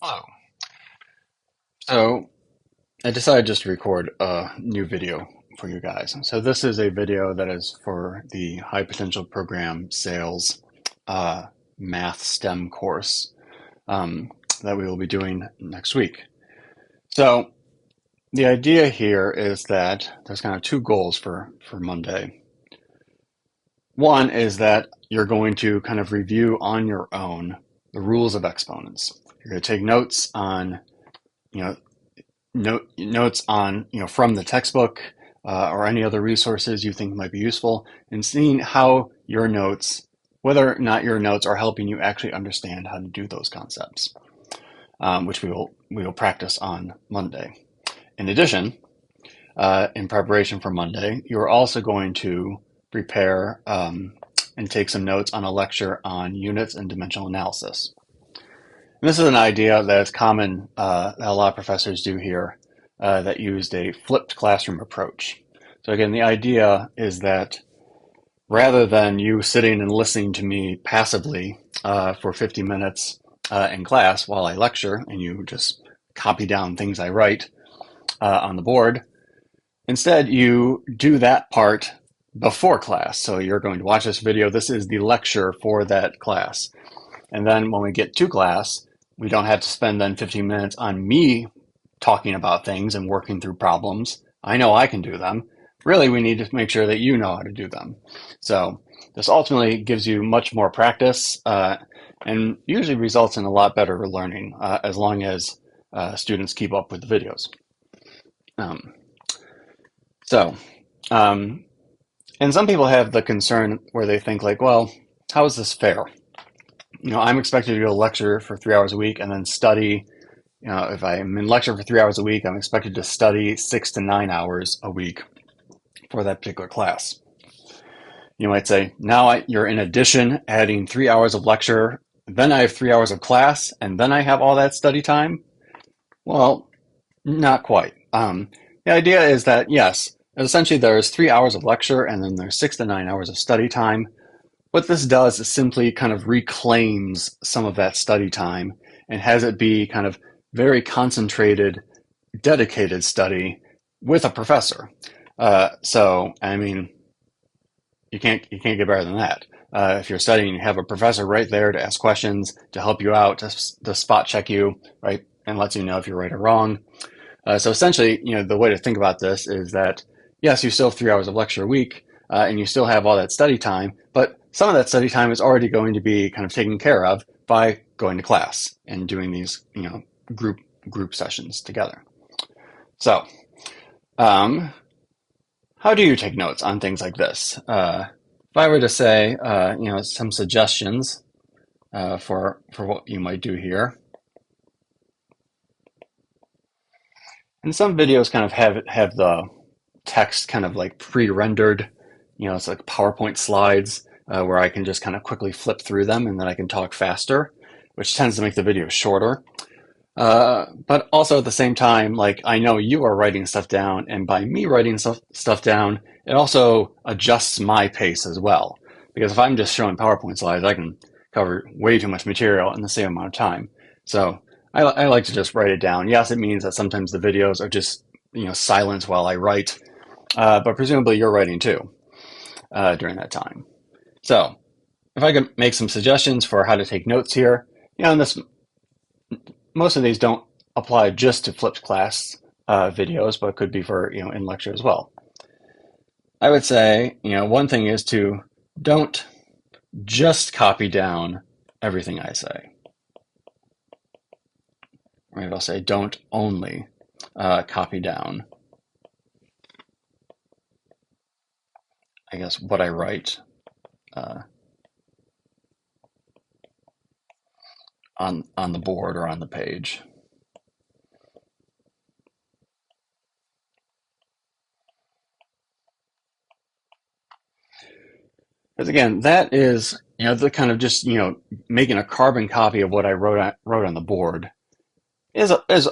Hello. So I decided just to record a new video for you guys. So this is a video that is for the High Potential Program Sales uh, Math STEM course that we will be doing next week. So the idea here is that there's kind of two goals for Monday. One is that you're going to kind of review on your own the rules of exponents. You're going to take notes on, you know, notes on, from the textbook or any other resources you think might be useful, and seeing how your notes, whether or not your notes are helping you actually understand how to do those concepts, which we will practice on Monday. In addition, in preparation for Monday, you're also going to prepare and take some notes on a lecture on units and dimensional analysis. And this is an idea that is common that a lot of professors do here that used a flipped classroom approach. So again, the idea is that rather than you sitting and listening to me passively for 50 minutes in class while I lecture and you just copy down things I write on the board, instead you do that part before class. So you're going to watch this video. This is the lecture for that class. And then when we get to class, we don't have to spend then 15 minutes on me talking about things and working through problems. I know I can do them. Really, we need to make sure that you know how to do them. So this ultimately gives you much more practice and usually results in a lot better learning as long as students keep up with the videos. And some people have the concern where they think like, well, how is this fair? I'm expected to do a lecture for 3 hours a week and then study. If I'm in lecture for 3 hours a week, I'm expected to study 6 to 9 hours a week for that particular class. You might say, now you're in addition adding 3 hours of lecture, then I have 3 hours of class, and then I have all that study time? Well, not quite. The idea is that, yes, essentially there's 3 hours of lecture and then there's 6 to 9 hours of study time. What this does is simply kind of reclaims some of that study time and has it be kind of very concentrated, dedicated study with a professor. So, I mean, you can't get better than that. If you're studying, you have a professor right there to ask questions, to help you out, to spot check you, right, and lets you know if you're right or wrong. So essentially, the way to think about this is that, yes, you still have 3 hours of lecture a week, and you still have all that study time, but some of that study time is already going to be kind of taken care of by going to class and doing these, group sessions together. So, how do you take notes on things like this? If I were to say, some suggestions for what you might do here, and some videos kind of have the text kind of like pre-rendered. It's like PowerPoint slides where I can just kind of quickly flip through them and then I can talk faster, which tends to make the video shorter. But also at the same time, like I know you are writing stuff down, and by me writing stuff down, it also adjusts my pace as well. Because if I'm just showing PowerPoint slides, I can cover way too much material in the same amount of time. So I like to just write it down. Yes, it means that sometimes the videos are just silent while I write, but presumably you're writing too during that time. So if I could make some suggestions for how to take notes here, and most of these don't apply just to flipped class videos, but could be for in lecture as well. I would say one thing is to don't just copy down everything I say. Right? I'll say don't only copy down, I guess, what I write on the board or on the page. Because again, that is the kind of just making a carbon copy of what I wrote on the board is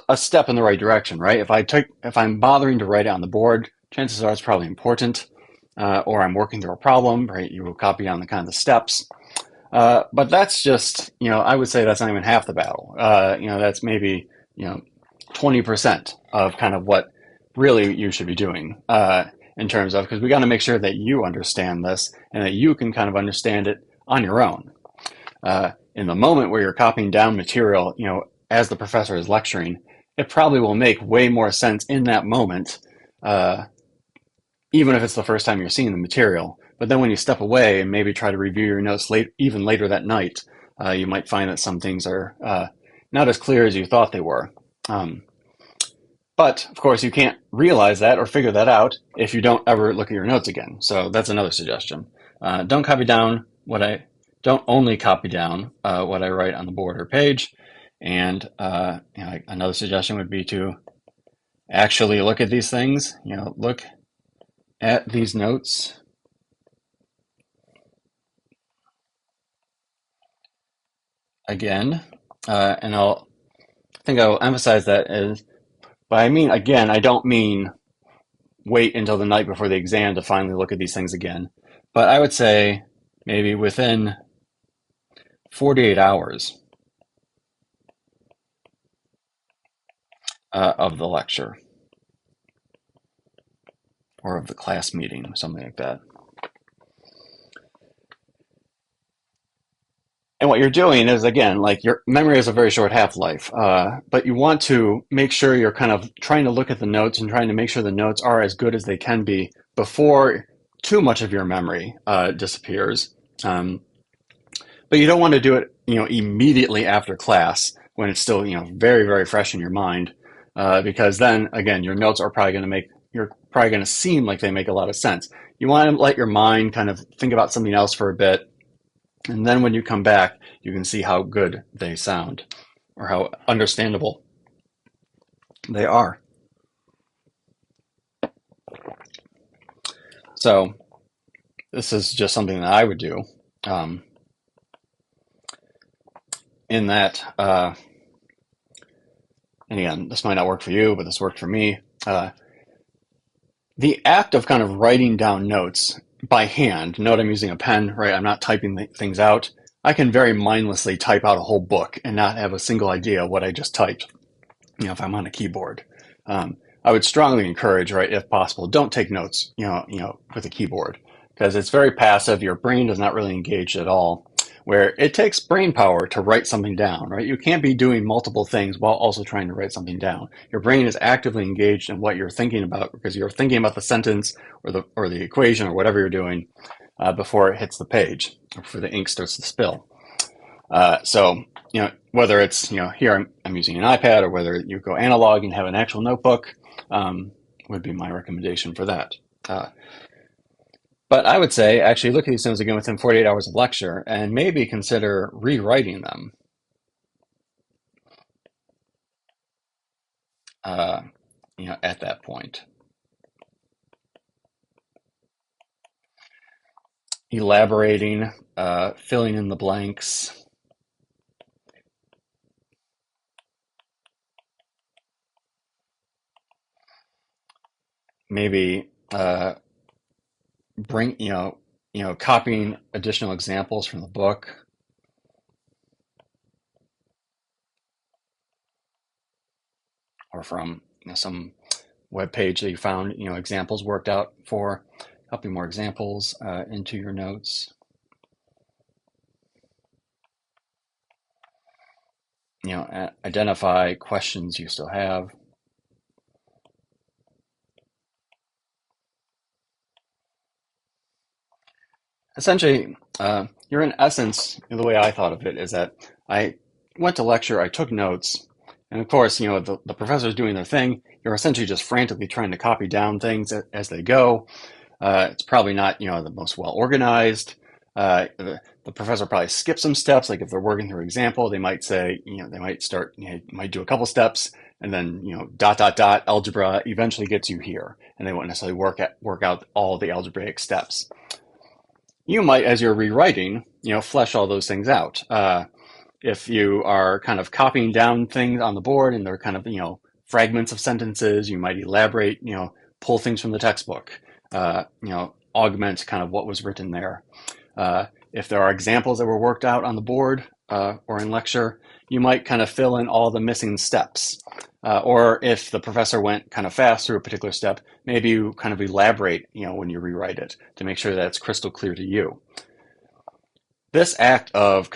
a step in the right direction, right? If I'm bothering to write it on the board, chances are it's probably important, or I'm working through a problem, right? You will copy on the kind of the steps. But that's just, I would say that's not even half the battle. That's maybe, you know, 20% of kind of what really you should be doing in terms of, because we got to make sure that you understand this and that you can kind of understand it on your own. In the moment where you're copying down material, as the professor is lecturing, it probably will make way more sense in that moment, uh, even if it's the first time you're seeing the material. But then when you step away and maybe try to review your notes even later that night, you might find that some things are not as clear as you thought they were. Um, but of course, you can't realize that or figure that out if you don't ever look at your notes again. So that's another suggestion. Don't copy down what I don't only copy down what I write on the board or page. And another suggestion would be to actually look at these things. Look at these notes again, and I think I'll emphasize that as, but I mean again, I don't mean wait until the night before the exam to finally look at these things again. But I would say maybe within 48 hours of the lecture or of the class meeting, something like that. And what you're doing is, again, like your memory has a very short half-life, but you want to make sure you're kind of trying to look at the notes and trying to make sure the notes are as good as they can be before too much of your memory disappears. But you don't want to do it, immediately after class when it's still, very, very fresh in your mind, because then again, your notes are probably going to you're probably going to seem like they make a lot of sense. You want to let your mind kind of think about something else for a bit, and then when you come back, you can see how good they sound or how understandable they are. So this is just something that I would do. Um, in that, and again, this might not work for you, but this worked for me. The act of kind of writing down notes by hand, note I'm using a pen, right? I'm not typing things out. I can very mindlessly type out a whole book and not have a single idea what I just typed, if I'm on a keyboard. I would strongly encourage, right, if possible, don't take notes, with a keyboard because it's very passive. Your brain is not really engaged at all. Where it takes brain power to write something down, right? You can't be doing multiple things while also trying to write something down. Your brain is actively engaged in what you're thinking about because you're thinking about the sentence or the equation or whatever you're doing before it hits the page or before the ink starts to spill. So, whether it's, here I'm using an iPad or whether you go analog and have an actual notebook, would be my recommendation for that. But I would say actually look at these things again within 48 hours of lecture and maybe consider rewriting them. Uh, at that point. Elaborating, filling in the blanks. Maybe bring, copying additional examples from the book. Or from some web page that you found, examples worked out for. Copy more examples into your notes. Identify questions you still have. Essentially, you're in essence, the way I thought of it is that I went to lecture, I took notes, and of course, the professor's doing their thing. You're essentially just frantically trying to copy down things as they go. It's probably not, the most well organized. The professor probably skips some steps. Like if they're working through an example, they might say, they might start, might do a couple steps, and then, dot dot dot algebra eventually gets you here, and they won't necessarily work out all the algebraic steps. You might, as you're rewriting, flesh all those things out. If you are kind of copying down things on the board and they're kind of, fragments of sentences, you might elaborate, pull things from the textbook, augment kind of what was written there. if there are examples that were worked out on the board or in lecture, you might kind of fill in all the missing steps. Or if the professor went kind of fast through a particular step, maybe you kind of elaborate, when you rewrite it to make sure that it's crystal clear to you. This act of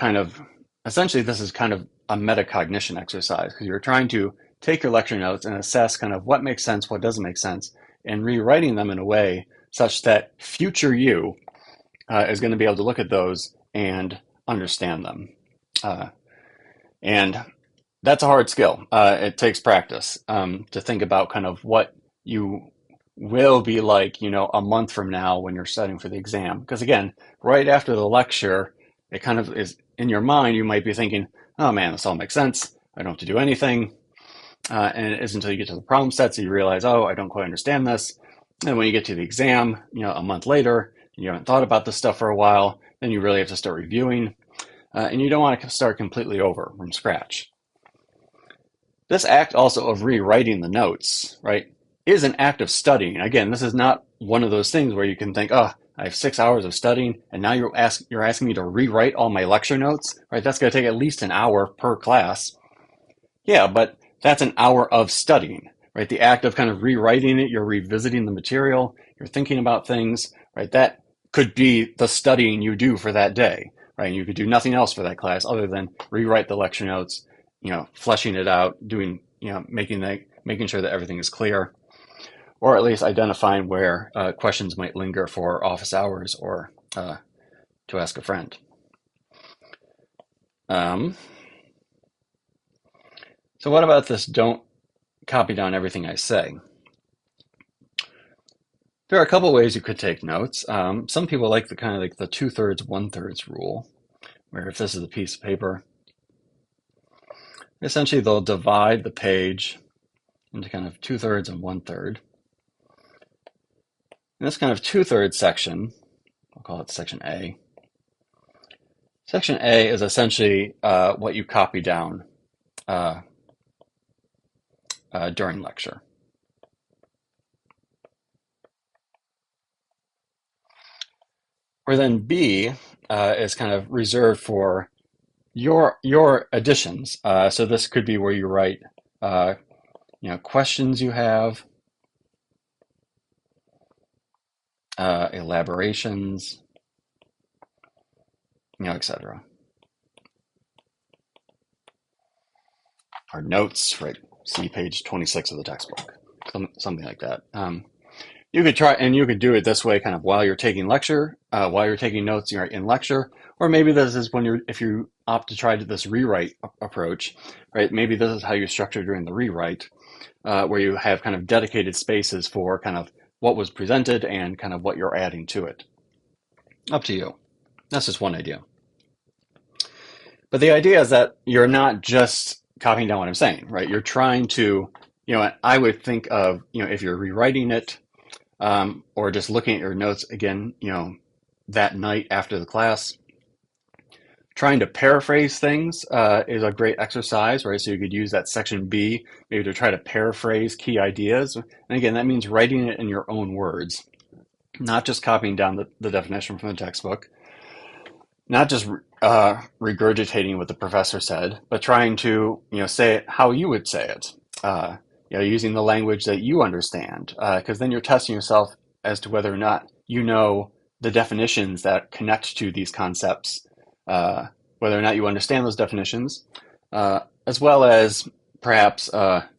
essentially this is kind of a metacognition exercise because you're trying to take your lecture notes and assess kind of what makes sense, what doesn't make sense, and rewriting them in a way such that future you is going to be able to look at those and understand them. And that's a hard skill. It takes practice to think about kind of what you will be like, a month from now when you're studying for the exam. Because again, right after the lecture, it kind of is in your mind, you might be thinking, oh man, this all makes sense. I don't have to do anything. And it isn't until you get to the problem sets that you realize, oh, I don't quite understand this. And when you get to the exam, a month later, you haven't thought about this stuff for a while, then you really have to start reviewing. And you don't want to start completely over from scratch. This act also of rewriting the notes, right, is an act of studying. Again, this is not one of those things where you can think, oh, I have 6 hours of studying, and now you're asking me to rewrite all my lecture notes, right? That's going to take at least an hour per class. Yeah, but that's an hour of studying, right? The act of kind of rewriting it, you're revisiting the material, you're thinking about things, right? That could be the studying you do for that day, right? And you could do nothing else for that class other than rewrite the lecture notes, fleshing it out, doing, making sure that everything is clear, or at least identifying where questions might linger for office hours or to ask a friend. So what about this? Don't copy down everything I say. There are a couple ways you could take notes. Some people like the kind of like the 2/3, 1/3 rule, where if this is a piece of paper, essentially they'll divide the page into kind of 2/3 and 1/3. In this kind of 2/3 section, I'll call it section A. Section A is essentially what you copy down during lecture. Or then B is kind of reserved for your additions. So this could be where you write, questions you have, elaborations, etc. Or notes, right? See page 26 of the textbook, something like that. You could try, and you could do it this way, kind of while you're taking lecture, while you're taking notes, you're in lecture, or maybe this is when if you opt to try this rewrite approach, right? Maybe this is how you structure during the rewrite, where you have kind of dedicated spaces for kind of what was presented and kind of what you're adding to it. Up to you. That's just one idea. But the idea is that you're not just copying down what I'm saying, right? You're trying to, I would think of, if you're rewriting it, or just looking at your notes again, that night after the class, trying to paraphrase things is a great exercise, right? So you could use that section B, maybe to try to paraphrase key ideas. And again, that means writing it in your own words, not just copying down the definition from the textbook, not just regurgitating what the professor said, but trying to, say it how you would say it. Using the language that you understand, because then you're testing yourself as to whether or not you know the definitions that connect to these concepts, whether or not you understand those definitions, as well as perhaps, whether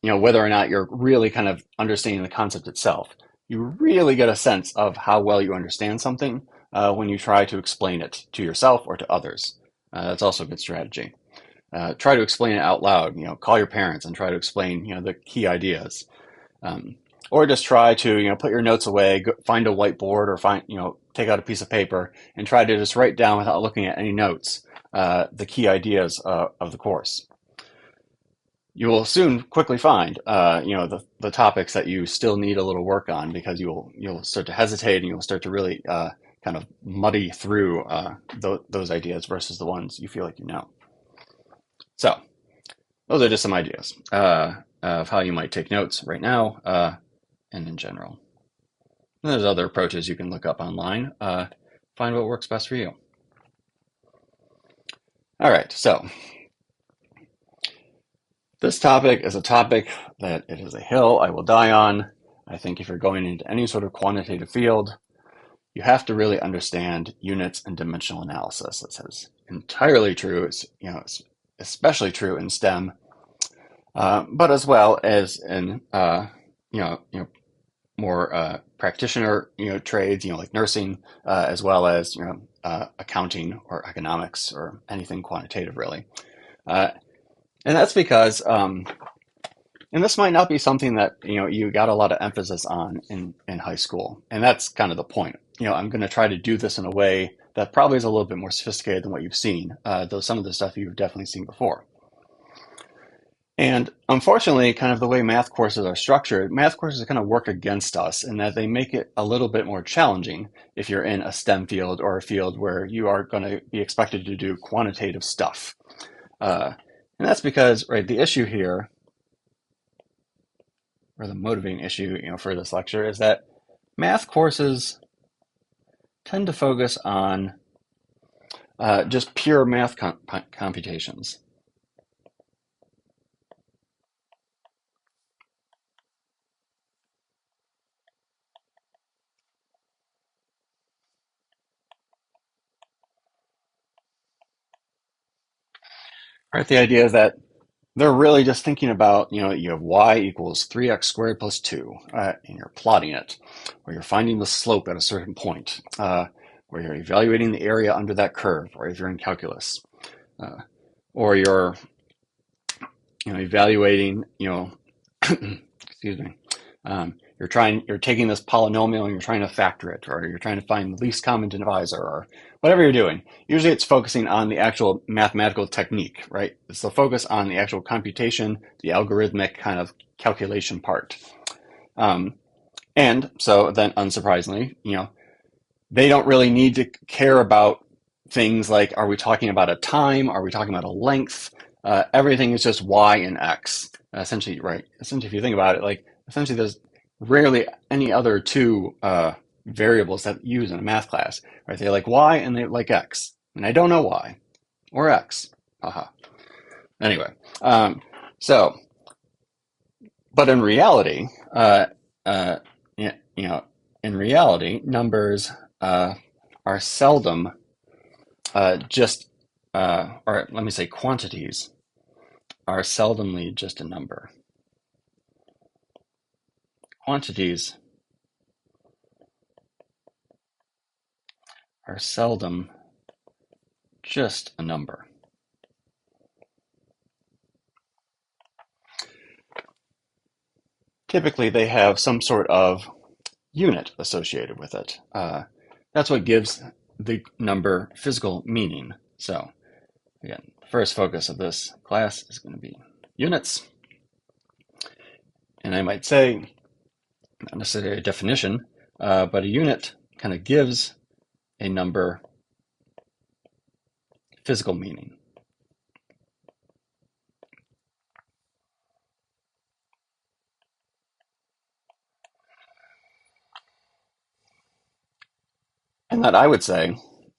or not you're really kind of understanding the concept itself. You really get a sense of how well you understand something when you try to explain it to yourself or to others. That's also a good strategy. Try to explain it out loud, call your parents and try to explain, the key ideas. Or just try to, put your notes away, find a whiteboard or take out a piece of paper and try to just write down without looking at any notes, the key ideas of the course. You will soon quickly find, the topics that you still need a little work on because you'll start to hesitate and you'll start to really kind of muddy through those ideas versus the ones you feel like you know. So those are just some ideas of how you might take notes right now and in general. And there's other approaches you can look up online. find what works best for you. All right, so this topic is a topic that it is a hill I will die on. I think if you're going into any sort of quantitative field, you have to really understand units and dimensional analysis. This is entirely true. It's especially true in STEM, but as well as in more practitioner trades, like nursing, as well as accounting or economics or anything quantitative really. And that's because, and this might not be something that you got a lot of emphasis on in high school, and that's kind of the point. I'm going to try to do this in a way that probably is a little bit more sophisticated than what you've seen, though some of the stuff you've definitely seen before. And unfortunately, kind of the way math courses are structured, math courses kind of work against us in that they make it a little bit more challenging if you're in a STEM field or a field where you are going to be expected to do quantitative stuff. And that's because, right, the issue here, or the motivating issue, for this lecture is that math courses tend to focus on just pure math computations. Right, the idea is that they're really just thinking about, you have y equals 3x squared plus 2, and you're plotting it, or you're finding the slope at a certain point, or you're evaluating the area under that curve, or if you're in calculus, or you're, evaluating, excuse me, you're taking this polynomial and you're trying to factor it, or you're trying to find the least common divisor, or whatever you're doing. Usually it's focusing on the actual mathematical technique, right? It's the focus on the actual computation, the algorithmic kind of calculation part. And so then unsurprisingly, they don't really need to care about things like, are we talking about a time? Are we talking about a length? Everything is just y and x. Essentially, right? Essentially, if you think about it, like essentially there's rarely any other two variables that you use in a math class, right? They like y and they like x, and I don't know y or x. Haha. Anyway, so, but in reality, in reality, numbers are seldom just, or let me say, quantities are seldomly just a number. Quantities are seldom just a number. Typically, they have some sort of unit associated with it. That's what gives the number physical meaning. So, again, the first focus of this class is going to be units. And I might say, not necessarily a definition, but a unit kind of gives a number physical meaning. And that I would say,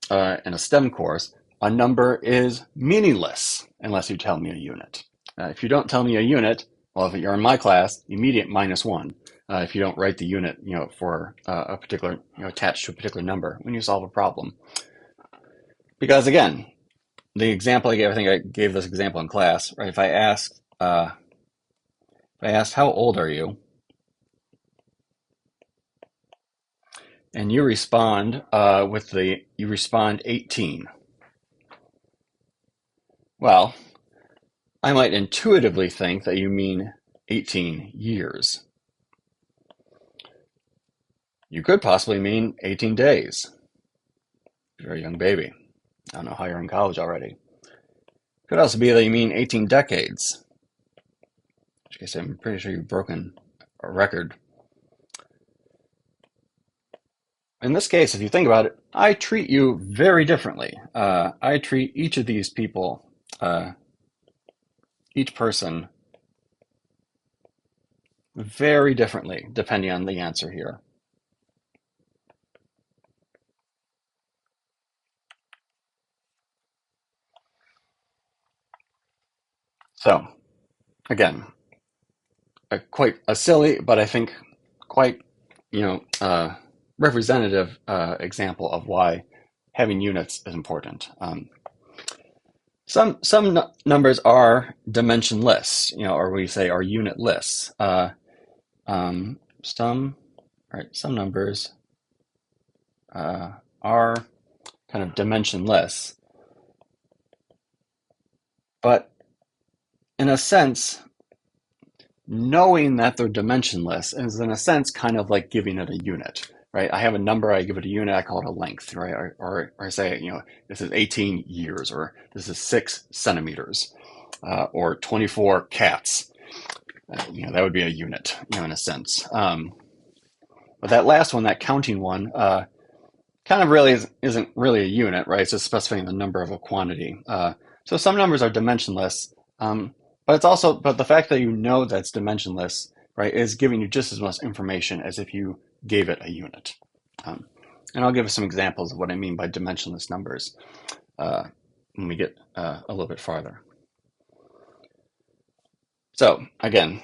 in a STEM course, a number is meaningless unless you tell me a unit. If you don't tell me a unit, well, if you're in my class, immediate -1. If you don't write the unit, for a particular, attached to a particular number when you solve a problem. Because again, the example I gave, I think I gave this example in class, right? If I asked, how old are you? And you respond you respond 18. Well, I might intuitively think that you mean 18 years. You could possibly mean 18 days. You're a young baby. I don't know how you're in college already. Could also be that you mean 18 decades. In which case, I'm pretty sure you've broken a record. In this case, if you think about it, I treat you very differently. I treat each of these people, each person, very differently depending on the answer here. So again, quite a silly, but I think quite, you know, representative example of why having units is important. Some numbers are dimensionless, or we say are unitless. Some right, some numbers are kind of dimensionless, but in a sense, knowing that they're dimensionless is in a sense kind of like giving it a unit, right? I have a number, I give it a unit, I call it a length, right? Or I say, this is 18 years, or this is 6 centimeters, or 24 cats. That would be a unit, in a sense. But that last one, that counting one, kind of really isn't really a unit, right? It's just specifying the number of a quantity. So some numbers are dimensionless, but the fact that you know that's dimensionless, right, is giving you just as much information as if you gave it a unit. And I'll give some examples of what I mean by dimensionless numbers when we get a little bit farther. So again,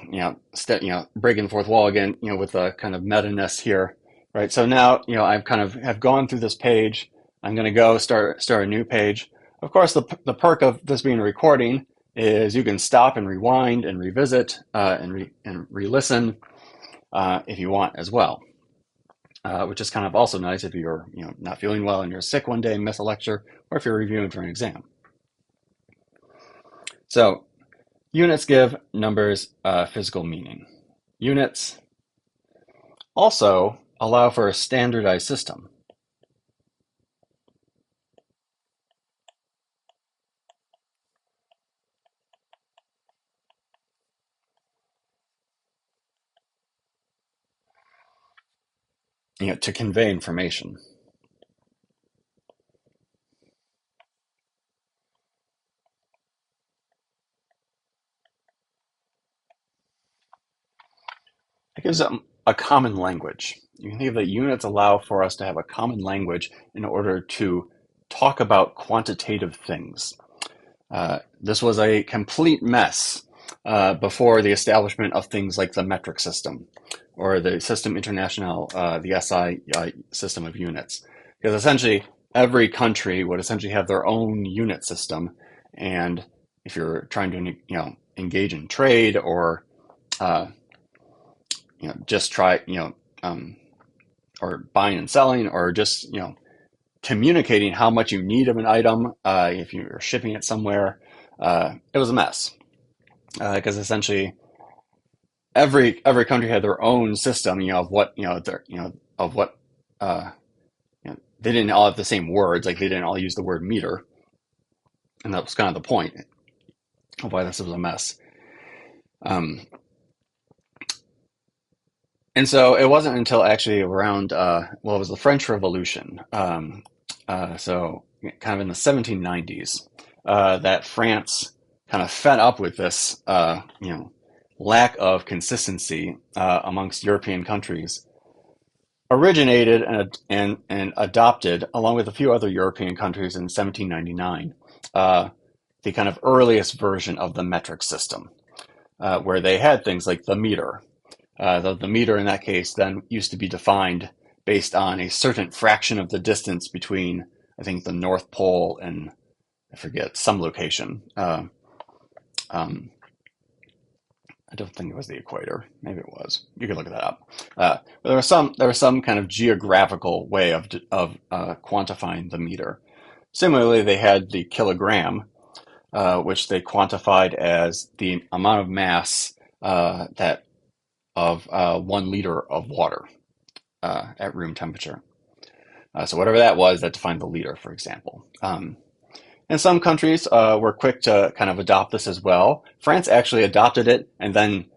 breaking the fourth wall again, with a kind of meta-ness here, right? So now, I've kind of have gone through this page. I'm going to go start a new page. Of course, the perk of this being a recording is you can stop and rewind and revisit and re-listen if you want as well, which is kind of also nice if you're not feeling well and you're sick one day and miss a lecture, or if you're reviewing for an exam. So units give numbers physical meaning. Units also allow for a standardized system. To convey information. It gives them a common language. You can think that units allow for us to have a common language in order to talk about quantitative things. This was a complete mess before the establishment of things like the metric system or the System International, the SI system of units. Because essentially every country would essentially have their own unit system. And if you're trying to engage in trade or just try or buying and selling or just communicating how much you need of an item if you're shipping it somewhere, it was a mess because essentially every country had their own system of what of what they didn't all have the same words, like they didn't all use the word meter, and that was kind of the point of why this was a mess. And so it wasn't until actually around, it was the French Revolution, so kind of in the 1790s, that France kind of fed up with this, lack of consistency amongst European countries, originated and adopted, along with a few other European countries in 1799, the kind of earliest version of the metric system, where they had things like the meter. The meter in that case then used to be defined based on a certain fraction of the distance between, I think, the North Pole and I forget some location. I don't think it was the equator. Maybe it was. You could look that up. But there was some kind of geographical way of quantifying the meter. Similarly, they had the kilogram, which they quantified as the amount of mass that of 1 liter of water at room temperature. So whatever that was, that defined the liter, for example. And some countries were quick to kind of adopt this as well. France actually adopted it and then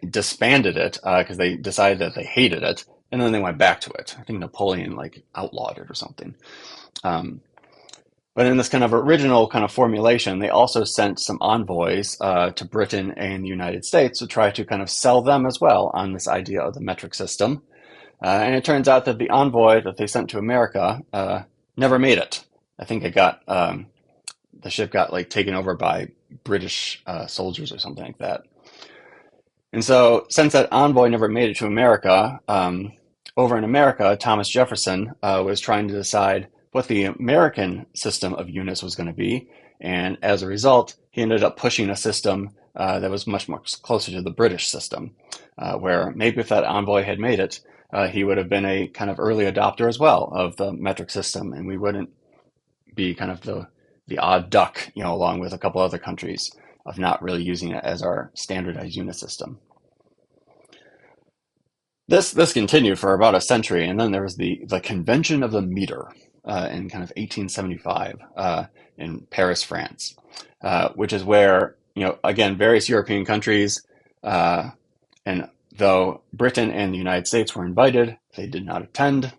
disbanded it because they decided that they hated it, and then they went back to it. I think Napoleon outlawed it or something. But in this kind of original kind of formulation, they also sent some envoys to Britain and the United States to try to kind of sell them as well on this idea of the metric system. And it turns out that the envoy that they sent to America never made it. I think it got the ship got taken over by British soldiers or something like that. And so, since that envoy never made it to America, over in America, Thomas Jefferson was trying to decide what the American system of units was going to be. And as a result, he ended up pushing a system that was much, much closer to the British system, where maybe if that envoy had made it, he would have been a kind of early adopter as well of the metric system, and we wouldn't be kind of the odd duck, along with a couple other countries of not really using it as our standardized unit system. This continued for about a century, and then there was the Convention of the Meter in kind of 1875 in Paris, France, which is where, again, various European countries, and though Britain and the United States were invited, they did not attend,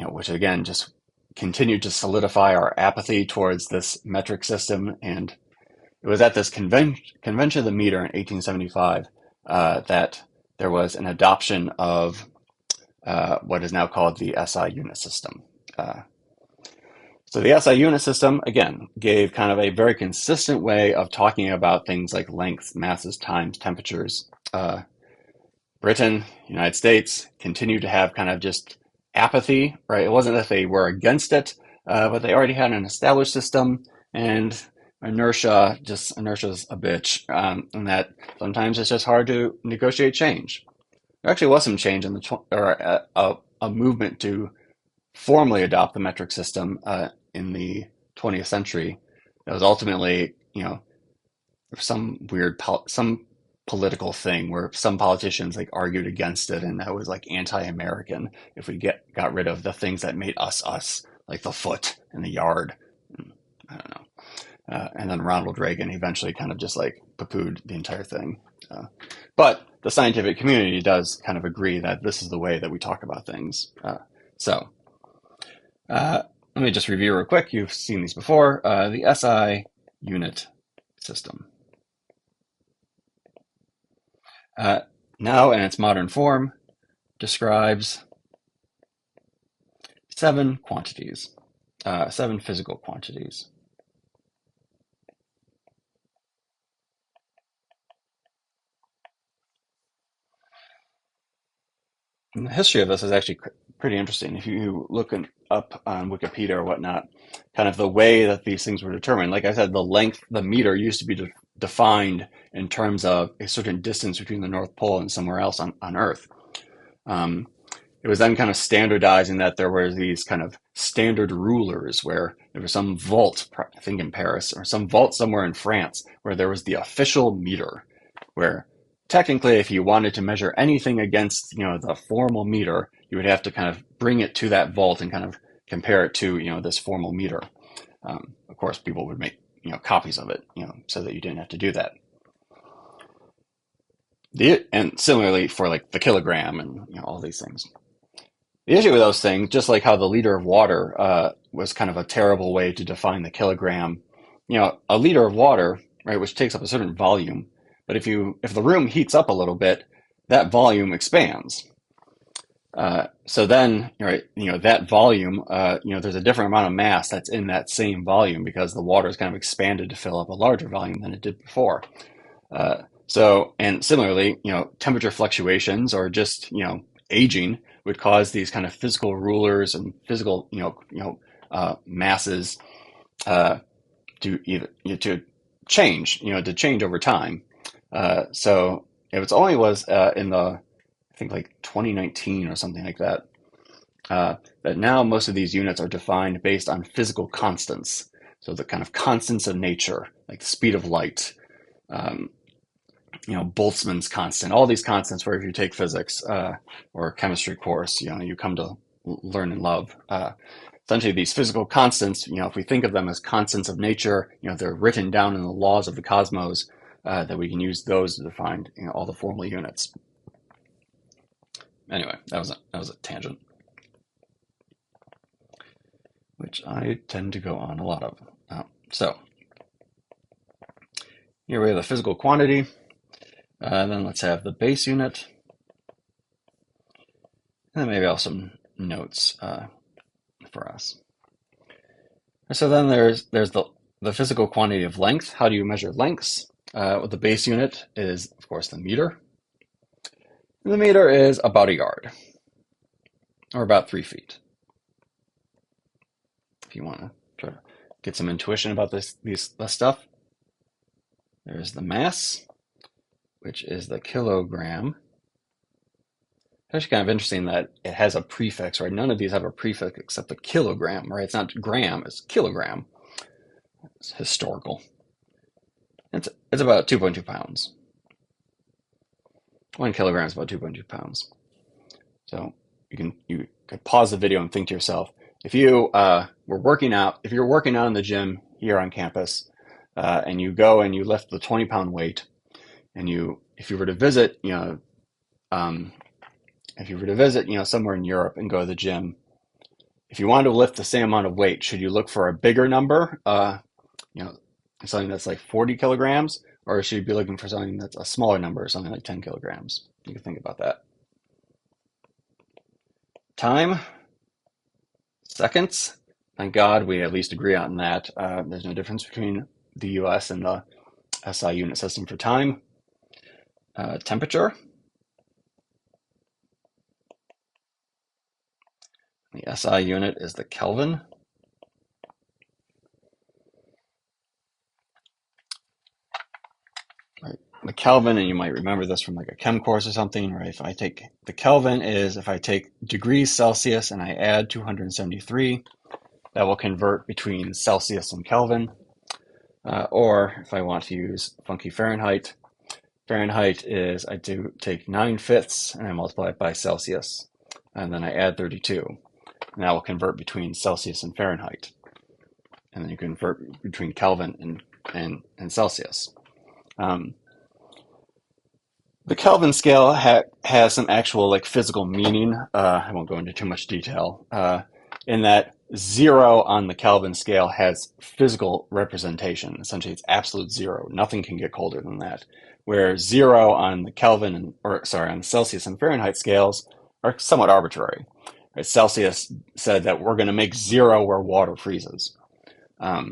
which again just continued to solidify our apathy towards this metric system. And it was at this Convention of the Meter in 1875 that there was an adoption of what is now called the SI unit system. So the SI unit system, again, gave kind of a very consistent way of talking about things like length, masses, times, temperatures. Britain, United States continued to have kind of just apathy, right? It wasn't that they were against it, but they already had an established system, and inertia's a bitch, and that sometimes it's just hard to negotiate change. There actually was some change in a movement to formally adopt the metric system in the 20th century. That was ultimately, some some political thing where some politicians like argued against it, and that was like anti-American if we got rid of the things that made us us, like the foot and the yard. I don't know. And then Ronald Reagan eventually kind of just like poo-pooed the entire thing. But the scientific community does kind of agree that this is the way that we talk about things. So let me just review real quick. You've seen these before. The SI unit system. Now in its modern form, describes 7 quantities, 7 physical quantities. And the history of this is actually pretty interesting. If you look up on Wikipedia or whatnot, kind of the way that these things were determined. Like I said, the meter used to be defined in terms of a certain distance between the North Pole and somewhere else on Earth. It was then kind of standardizing that there were these kind of standard rulers where there was some vault, I think in Paris, or some vault somewhere in France, where there was the official meter, where technically if you wanted to measure anything against, the formal meter, you would have to kind of bring it to that vault and kind of compare it to, this formal meter. Of course, people would make, copies of it, so that you didn't have to do that. And similarly for like the kilogram and, all these things. The issue with those things, just like how the liter of water was kind of a terrible way to define the kilogram, a liter of water, right, which takes up a certain volume, but if the room heats up a little bit, that volume expands. So then, right, that volume, there's a different amount of mass that's in that same volume because the water is kind of expanded to fill up a larger volume than it did before. And similarly, temperature fluctuations or just, aging would cause these kind of physical rulers and physical, masses to change over time. So it was only in the, I think like 2019 or something like that, that now most of these units are defined based on physical constants. So the kind of constants of nature, like the speed of light, Boltzmann's constant, all these constants where if you take physics or a chemistry course, you come to learn and love. Essentially, these physical constants, if we think of them as constants of nature, they're written down in the laws of the cosmos, that we can use those to define all the formal units. Anyway, that was a tangent, which I tend to go on a lot of. So here we have the physical quantity. Then let's have the base unit. And then maybe I'll have some notes for us. So then there's the the physical quantity of length. How do you measure lengths? Well, the base unit is, of course, the meter. And the meter is about a yard, or about 3 feet. If you want to try to get some intuition about this stuff, there's the mass, which is the kilogram. It's actually kind of interesting that it has a prefix, right? None of these have a prefix except the kilogram, right? It's not gram, it's kilogram. It's historical. It's about 2.2 pounds. 1 kilogram is about 2.2 pounds. So you could pause the video and think to yourself, if you were working out, if you're working out in the gym here on campus, and you go and you lift the 20-pound weight, and if you were to visit, somewhere in Europe and go to the gym, if you wanted to lift the same amount of weight, should you look for a bigger number, something that's like 40 kilograms, or should you be looking for something that's a smaller number, something like 10 kilograms? You can think about that. Time, seconds. Thank God we at least agree on that. There's no difference between the US and the SI unit system for time. Temperature. The SI unit is the Kelvin. Right. The Kelvin, and you might remember this from like a chem course or something, right? If I take the Kelvin is if I take degrees Celsius and I add 273, that will convert between Celsius and Kelvin. Or if I want to use funky Fahrenheit, Fahrenheit is I do take 9/5 and I multiply it by Celsius, and then I add 32. And that will convert between Celsius and Fahrenheit. And then you convert between Kelvin and Celsius. The Kelvin scale has some actual like physical meaning. I won't go into too much detail. In that 0 on the Kelvin scale has physical representation. Essentially, it's absolute 0. Nothing can get colder than that. Where 0 on the on the Celsius and Fahrenheit scales are somewhat arbitrary. Right? Celsius said that we're going to make 0 where water freezes. I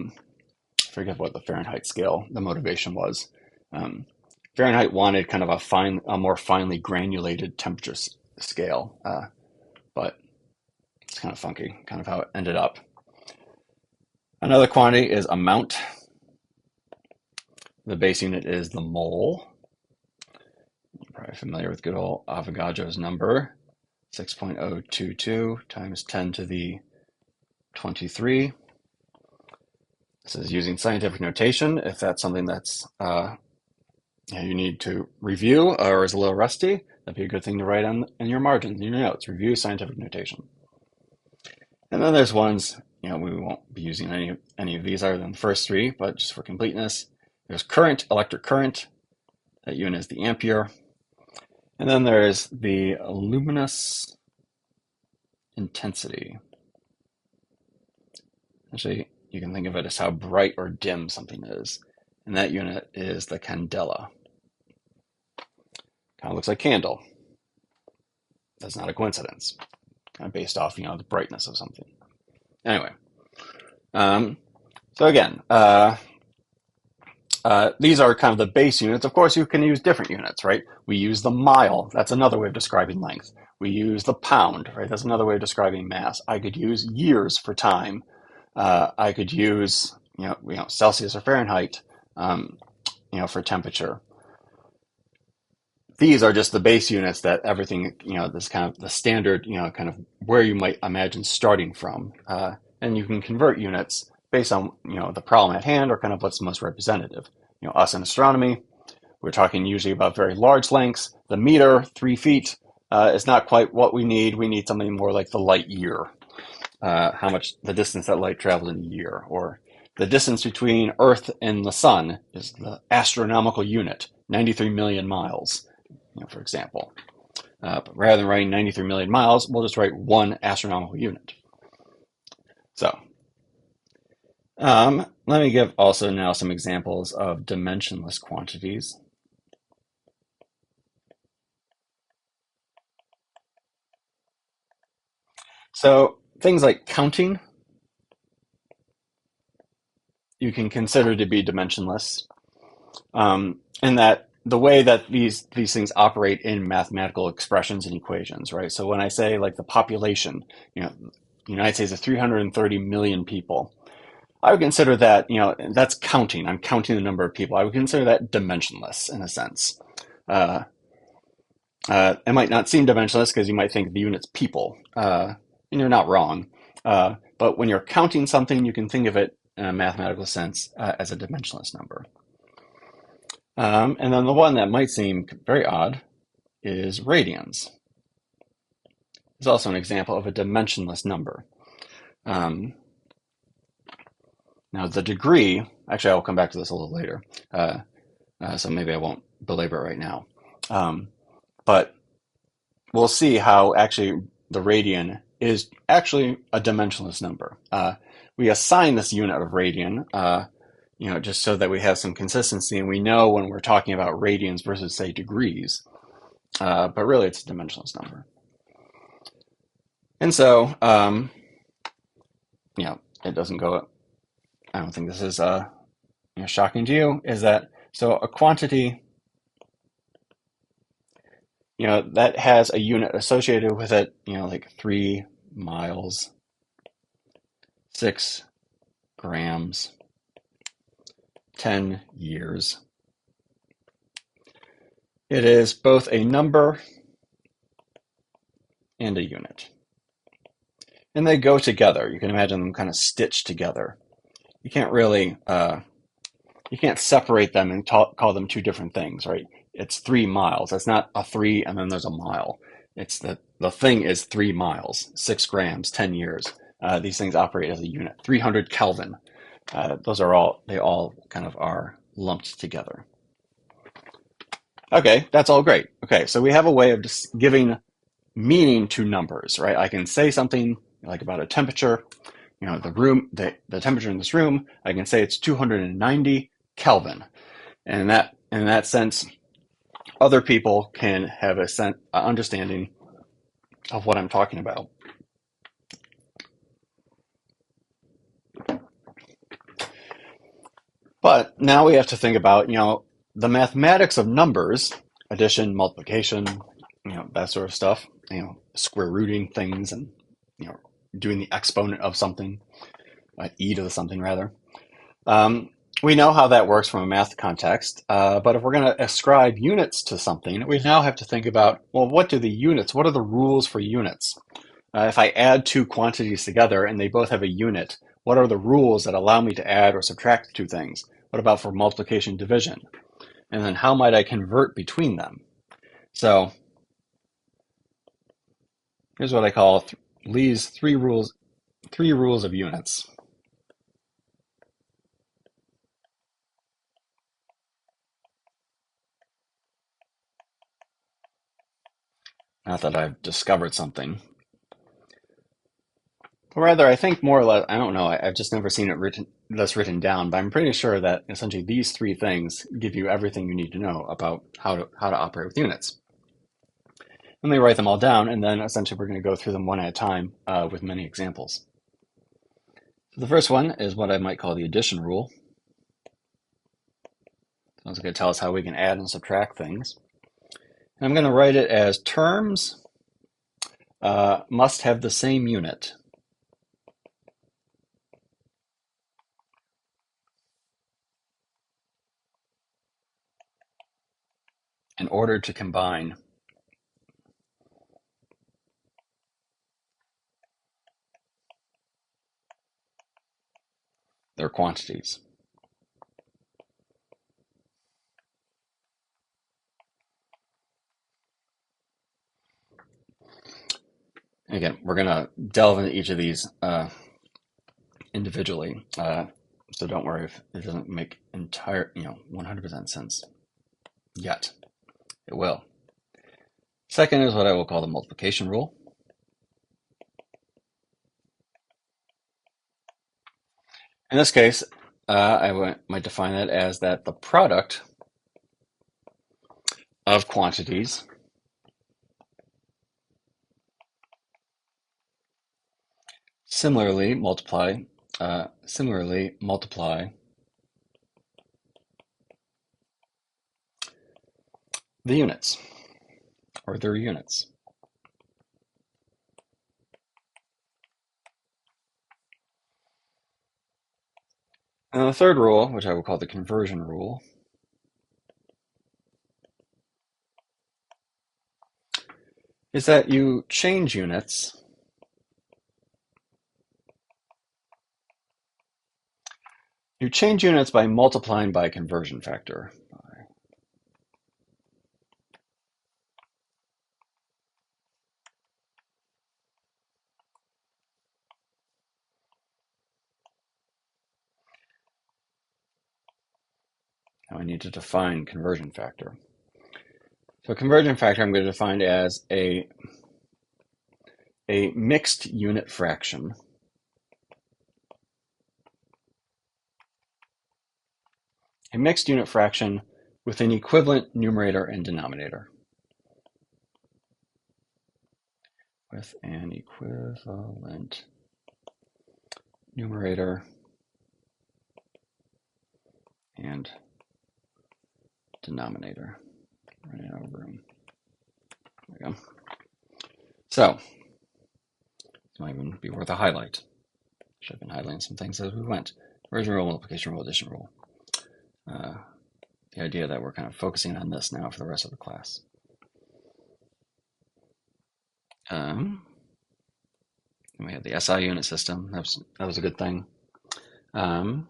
forget what the Fahrenheit scale, the motivation was. Fahrenheit wanted kind of a more finely granulated temperature scale, but it's kind of funky, kind of how it ended up. Another quantity is amount. The base unit is the mole. You're probably familiar with good old Avogadro's number, 6.022 times 10 to the 23. This is using scientific notation. If that's something that's you need to review or is a little rusty, that'd be a good thing to write in your margins, in your notes. Review scientific notation. And then there's ones, we won't be using any of these other than the first three, but just for completeness, there's current, electric current. That unit is the ampere. And then there's the luminous intensity. Actually, you can think of it as how bright or dim something is. And that unit is the candela. Kind of looks like candle. That's not a coincidence. Kind of based off, the brightness of something. Anyway, so again, these are kind of the base units. Of course, you can use different units, right? We use the mile. That's another way of describing length. We use the pound, right? That's another way of describing mass. I could use years for time. I could use, Celsius or Fahrenheit, for temperature. These are just the base units that everything, this kind of the standard, kind of where you might imagine starting from. And you can convert units based on, the problem at hand or kind of what's most representative. Us in astronomy, we're talking usually about very large lengths. The meter, 3 feet, is not quite what we need. We need something more like the light year. How much the distance that light traveled in a year, or the distance between Earth and the Sun is the astronomical unit, 93 million miles, for example. But rather than writing 93 million miles, we'll just write 1 astronomical unit. So let me give also now some examples of dimensionless quantities. So things like counting, you can consider to be dimensionless, in that the way that these things operate in mathematical expressions and equations, right? So when I say like the population, the United States is 330 million people. I would consider that, that's counting. I'm counting the number of people. I would consider that dimensionless in a sense. Uh, it might not seem dimensionless because you might think the unit's people, and you're not wrong. But when you're counting something, you can think of it in a mathematical sense as a dimensionless number. And then the one that might seem very odd is radians. It's also an example of a dimensionless number. Um, Now the degree, actually I'll come back to this a little later, so maybe I won't belabor it right now. But we'll see how actually the radian is actually a dimensionless number. We assign this unit of radian, just so that we have some consistency and we know when we're talking about radians versus, say, degrees. But really, it's a dimensionless number. And so, it doesn't go. I don't think this is shocking to you. Is that so? A quantity, that has a unit associated with it. Like 3 miles, 6 grams, 10 years. It is both a number and a unit. And they go together. You can imagine them kind of stitched together. You can't really, you can't separate them and call them two different things, right? It's 3 miles. That's not a 3 and then there's a mile. It's the thing is 3 miles, 6 grams, 10 years. These things operate as a unit. 300 Kelvin. They all kind of are lumped together. Okay, that's all great. Okay, so we have a way of just giving meaning to numbers, right? I can say something like about a temperature, the temperature in this room, I can say it's 290 Kelvin. And in that sense, other people can have a understanding of what I'm talking about. But now we have to think about, the mathematics of numbers, addition, multiplication, that sort of stuff, square rooting things and, doing the exponent of something, e to the something rather. We know how that works from a math context, but if we're going to ascribe units to something, we now have to think about, well, what are the rules for units? If I add two quantities together and they both have a unit, what are the rules that allow me to add or subtract two things? What about for multiplication, division? And then how might I convert between them? So here's what I call Lee's three rules of units. Not that I've discovered something. Or rather, I think more or less, I don't know, I've just never seen it written down, but I'm pretty sure that essentially these three things give you everything you need to know about how to operate with units. Let me write them all down, and then essentially we're going to go through them one at a time with many examples. So the first one is what I might call the addition rule. So it's going to tell us how we can add and subtract things. And I'm going to write it as terms must have the same unit. In order to combine their quantities. Again, we're going to delve into each of these individually, so don't worry if it doesn't make 100% sense yet. It will. Second is what I will call the multiplication rule. In this case, I might define it as that the product of quantities similarly multiply the units, or their units. And the third rule, which I will call the conversion rule, is that you change units by multiplying by a conversion factor. Now I need to define conversion factor. So conversion factor I'm going to define as a mixed unit fraction with an equivalent numerator and denominator. With an equivalent numerator and denominator. Running out of room. There we go. So, this might even be worth a highlight. Should have been highlighting some things as we went. Conversion rule, multiplication rule, addition rule. The idea that we're kind of focusing on this now for the rest of the class. We had the SI unit system. That was a good thing. And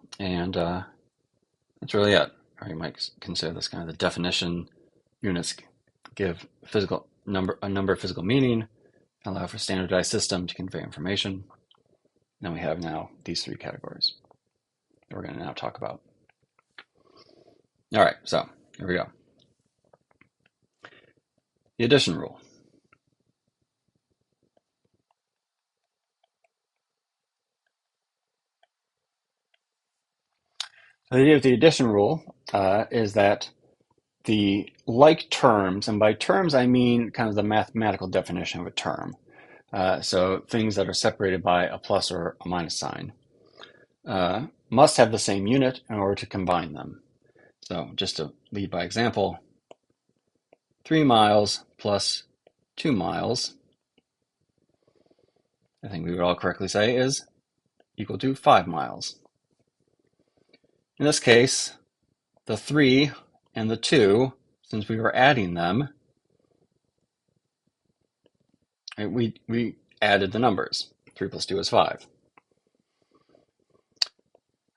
that's really it. Or you might consider this kind of the definition. Units give a number of physical meaning, allow for standardized system to convey information. Then we have now these three categories that we're going to now talk about. All right, so here we go. The addition rule. The idea of the addition rule is that the like terms, and by terms I mean kind of the mathematical definition of a term. So things that are separated by a plus or a minus sign must have the same unit in order to combine them. So just to lead by example, 3 miles plus 2 miles, I think we would all correctly say is equal to 5 miles. In this case, the 3 and the 2, since we were adding them, we added the numbers. 3 plus 2 is 5.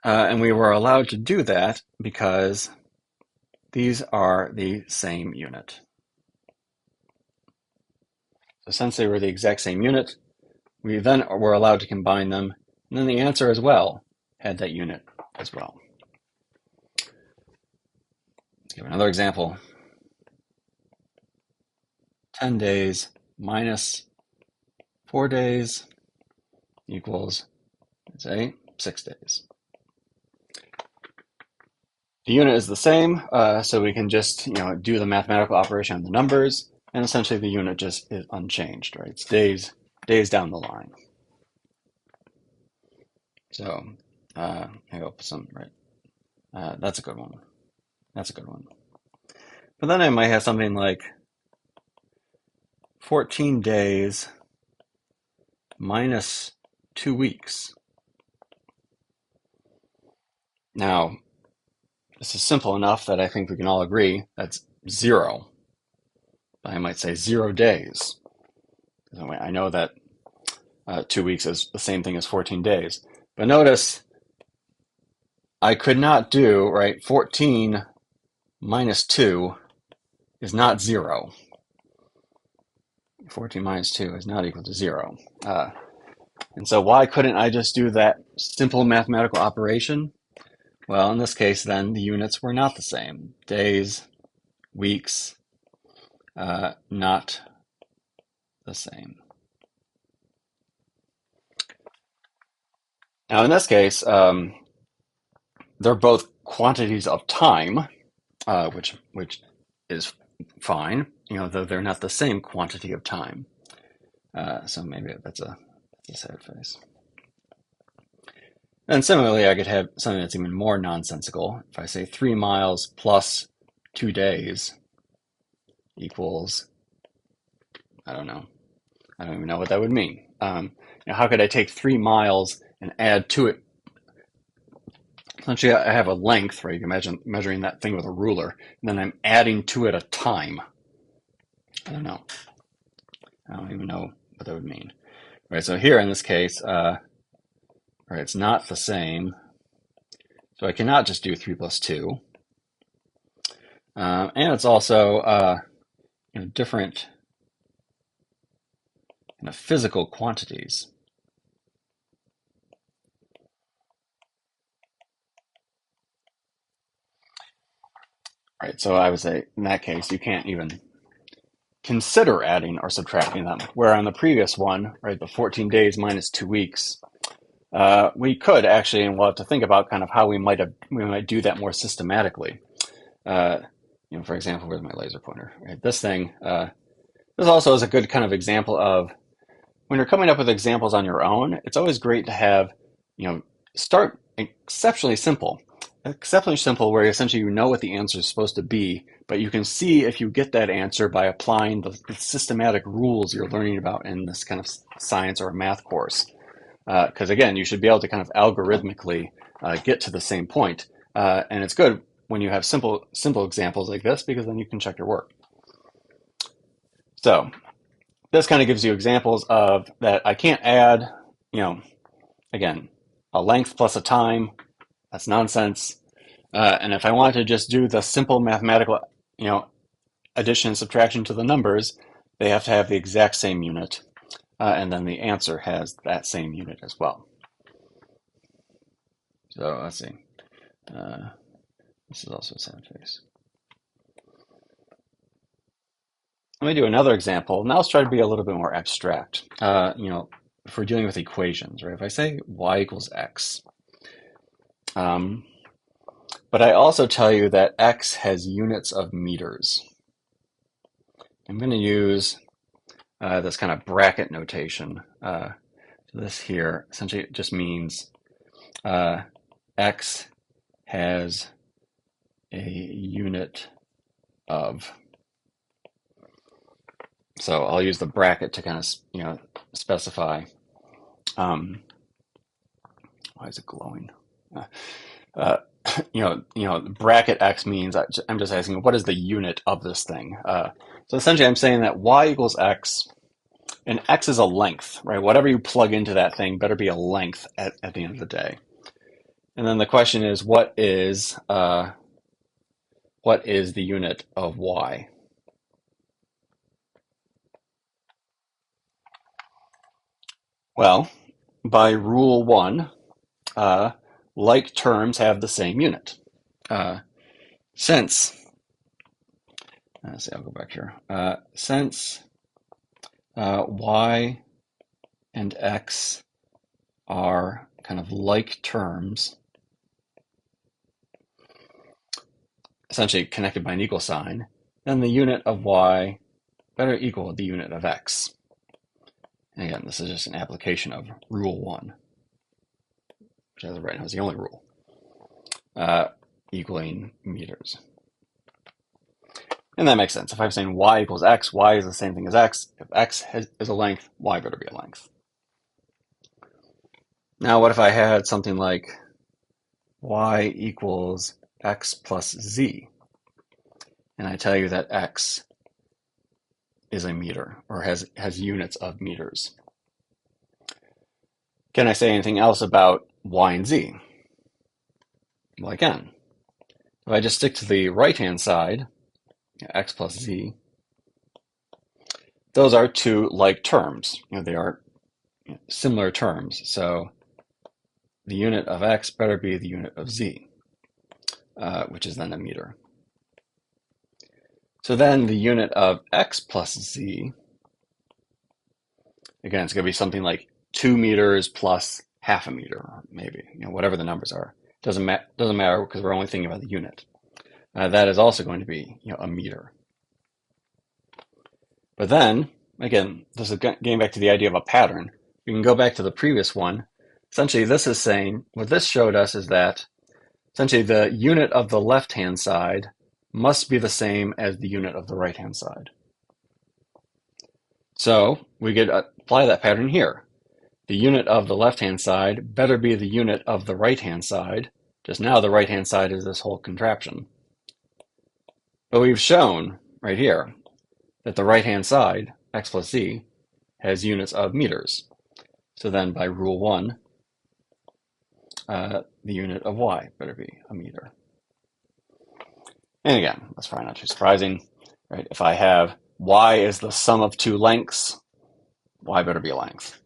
And we were allowed to do that because these are the same unit. So since they were the exact same unit, we then were allowed to combine them, and then the answer as well had that unit as well. Let's give another example. 10 days minus 4 days equals, let's say, 6 days. The unit is the same, so we can just do the mathematical operation on the numbers, and essentially the unit just is unchanged, right? It's days down the line. So maybe I'll put some, right? That's a good one. That's a good one. But then I might have something like 14 days minus 2 weeks. Now, this is simple enough that I think we can all agree that's 0. I might say 0 days. I know that 2 weeks is the same thing as 14 days. But notice, I could not do, right, 14 minus 2 is not 0. 14 minus 2 is not equal to 0. And so why couldn't I just do that simple mathematical operation? Well, in this case, then, the units were not the same. Days, weeks, not the same. Now, in this case, they're both quantities of time, which is fine, though they're not the same quantity of time. So maybe that's a sad face. And similarly, I could have something that's even more nonsensical. If I say 3 miles plus 2 days, equals, I don't know. I don't even know what that would mean. How could I take 3 miles and add to it? Essentially, I have a length, right? You can imagine measuring that thing with a ruler, and then I'm adding to it a time. I don't know. I don't even know what that would mean. Right, so here in this case, right, it's not the same. So I cannot just do 3 plus 2. And it's also different physical quantities. Right, so I would say in that case, you can't even consider adding or subtracting them. Where on the previous one, right, the 14 days minus 2 weeks, we could actually, and we'll have to think about kind of how we might do that more systematically. For example, where's my laser pointer? Right, this thing. This also is a good kind of example of when you're coming up with examples on your own. It's always great to have, start exceptionally simple where essentially you know what the answer is supposed to be, but you can see if you get that answer by applying the systematic rules you're learning about in this kind of science or math course. Because again, you should be able to kind of algorithmically get to the same point. And it's good when you have simple examples like this, because then you can check your work. So this kind of gives you examples of that I can't add, again, a length plus a time. That's nonsense. And if I want to just do the simple mathematical, addition and subtraction to the numbers, they have to have the exact same unit. And then the answer has that same unit as well. So let's see. This is also a sad face. Let me do another example. Now let's try to be a little bit more abstract. If we're dealing with equations, right? If I say y equals x, but I also tell you that x has units of meters. I'm going to use this kind of bracket notation. So this here essentially just means x has a unit of. So I'll use the bracket to kind of specify. Why is it glowing? Bracket x means I'm just asking what is the unit of this thing. So essentially, I'm saying that y equals x, and x is a length, right? Whatever you plug into that thing better be a length at the end of the day. And then the question is, what is the unit of y? Well, by rule 1, like terms have the same unit. Since, let's see, I'll go back here. Since y and x are kind of like terms, essentially connected by an equal sign, then the unit of y better equal the unit of x. And again, this is just an application of rule 1, which as of right now is the only rule, equaling meters. And that makes sense. If I'm saying y equals x, y is the same thing as x. If x is a length, y better be a length. Now, what if I had something like y equals x plus z, and I tell you that x is a meter, or has units of meters? Can I say anything else about y and z? Well, I can. If I just stick to the right-hand side, x plus z, those are two like terms. They are similar terms. So the unit of x better be the unit of z, which is then a meter. So then the unit of x plus z, again, it's going to be something like 2 meters plus half a meter, or maybe, whatever the numbers are. Doesn't matter because we're only thinking about the unit. That is also going to be, a meter. But then, again, this is getting back to the idea of a pattern. We can go back to the previous one. Essentially, this is saying, what this showed us is that essentially the unit of the left-hand side must be the same as the unit of the right-hand side. So we could apply that pattern here. The unit of the left-hand side better be the unit of the right-hand side. Just now the right-hand side is this whole contraption. But we've shown right here that the right-hand side, x plus z, has units of meters. So then by rule 1, the unit of y better be a meter. And again, that's probably not too surprising, right? If I have y is the sum of two lengths, y better be a length.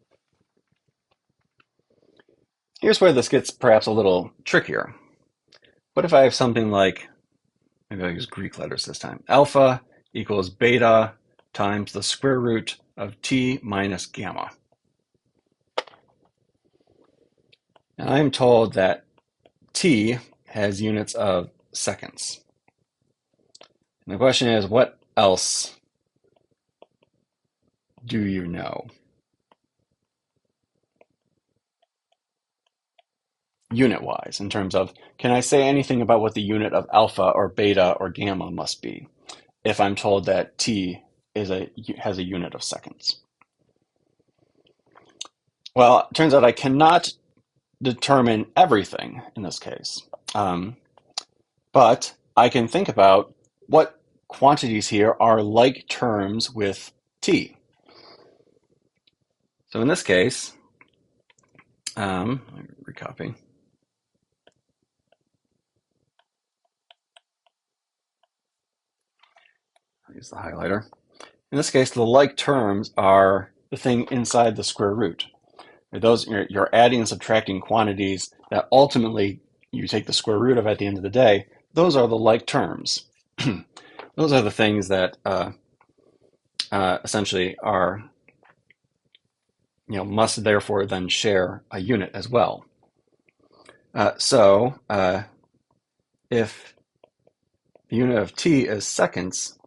Here's where this gets perhaps a little trickier. What if I have something like, maybe I'll use Greek letters this time, alpha equals beta times the square root of t minus gamma. And I'm told that t has units of seconds. And the question is, what else do you know? Unit-wise, in terms of, can I say anything about what the unit of alpha or beta or gamma must be if I'm told that t has a unit of seconds? Well, it turns out I cannot determine everything in this case, but I can think about what quantities here are like terms with t. So in this case, let me recopy. I'll use the highlighter. In this case, the like terms are the thing inside the square root. Those you're adding and subtracting quantities that ultimately you take the square root of at the end of the day. Those are the like terms. Those are the things that essentially are, must therefore then share a unit as well. So if the unit of t is seconds,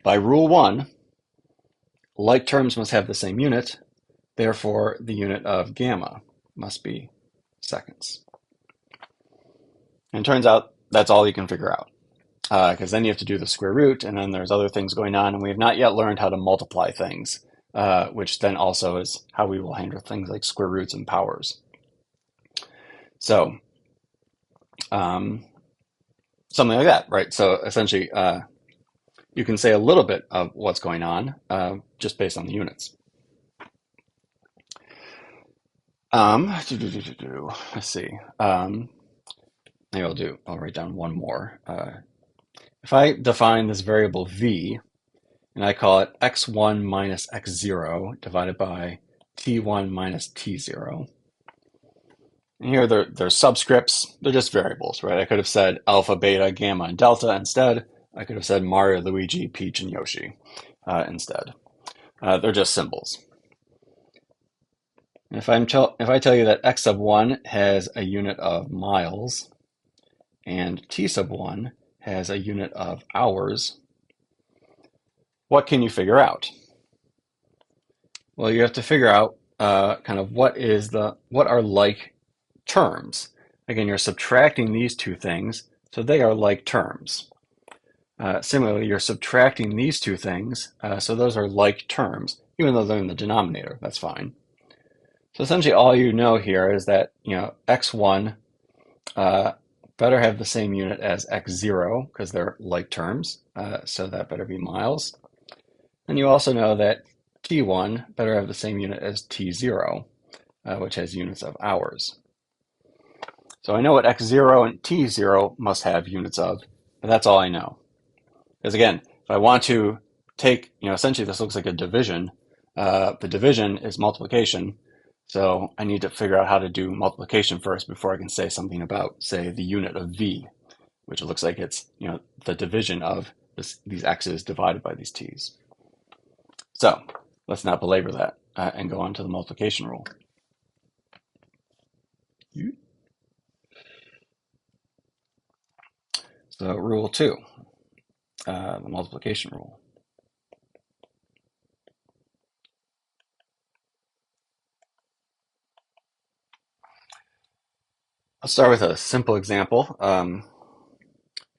by rule 1, like terms must have the same unit. Therefore, the unit of gamma must be seconds. And it turns out that's all you can figure out, because then you have to do the square root, and then there's other things going on, and we have not yet learned how to multiply things, which then also is how we will handle things like square roots and powers. So something like that, right? So essentially, you can say a little bit of what's going on just based on the units. Let's see. Maybe I'll write down one more. If I define this variable v, and I call it x1 minus x0 divided by t1 minus t0. And here they're subscripts, they're just variables, right? I could have said alpha, beta, gamma, and delta instead. I could have said Mario, Luigi, Peach, and Yoshi instead. They're just symbols. And if I tell you that x sub 1 has a unit of miles and t sub 1 has a unit of hours, what can you figure out? Well, you have to figure out kind of what are like terms. Again, you're subtracting these two things, so they are like terms. Similarly, you're subtracting these two things, so those are like terms, even though they're in the denominator, that's fine. So essentially all you know here is that, x1 better have the same unit as x0 because they're like terms, so that better be miles. And you also know that t1 better have the same unit as t0, which has units of hours. So I know what x0 and t0 must have units of, but that's all I know. Because again, if I want to take, essentially this looks like a division. The division is multiplication. So I need to figure out how to do multiplication first before I can say something about, say, the unit of v, which it looks like it's, the division of these x's divided by these t's. So let's not belabor that and go on to the multiplication rule. So rule 2, the multiplication rule. I'll start with a simple example.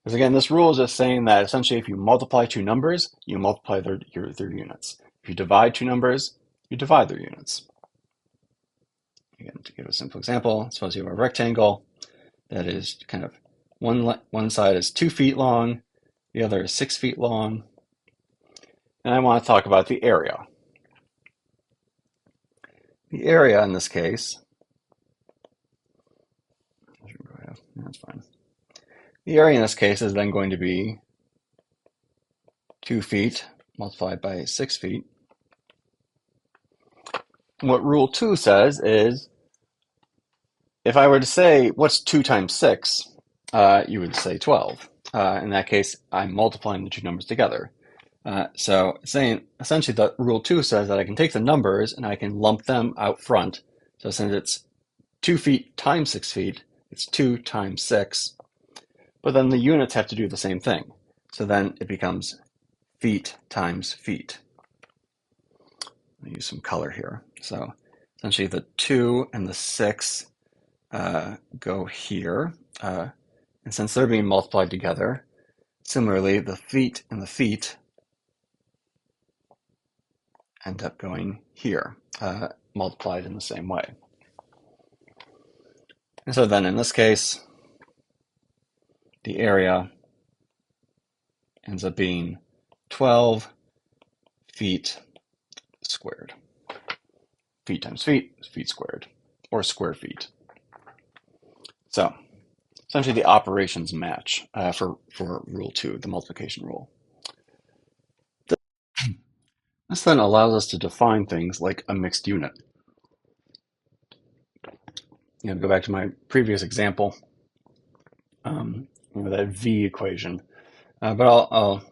Because again, this rule is just saying that essentially if you multiply two numbers, you multiply their units. If you divide two numbers, you divide their units. Again, to give a simple example, suppose you have a rectangle that is kind of one side is 2 feet long, the other is 6 feet long, and I want to talk about the area. The area in this case, that's fine. The area in this case is then going to be 2 feet multiplied by 6 feet. What Rule 2 says is, if I were to say, what's 2 times 6? You would say 12. In that case, I'm multiplying the two numbers together. So saying essentially that Rule 2 says that I can take the numbers and I can lump them out front. So since it's 2 feet times 6 feet, it's 2 times 6. But then the units have to do the same thing. So then it becomes feet times feet. I'll use some color here. So essentially the 2 and the 6 go here. And since they're being multiplied together, similarly, the feet and the feet end up going here, multiplied in the same way. And so then in this case, the area ends up being 12 feet squared. Feet times feet is feet squared, or square feet. So essentially the operations match for Rule 2, the multiplication rule. This then allows us to define things like a mixed unit. Go back to my previous example, that V equation, but I'll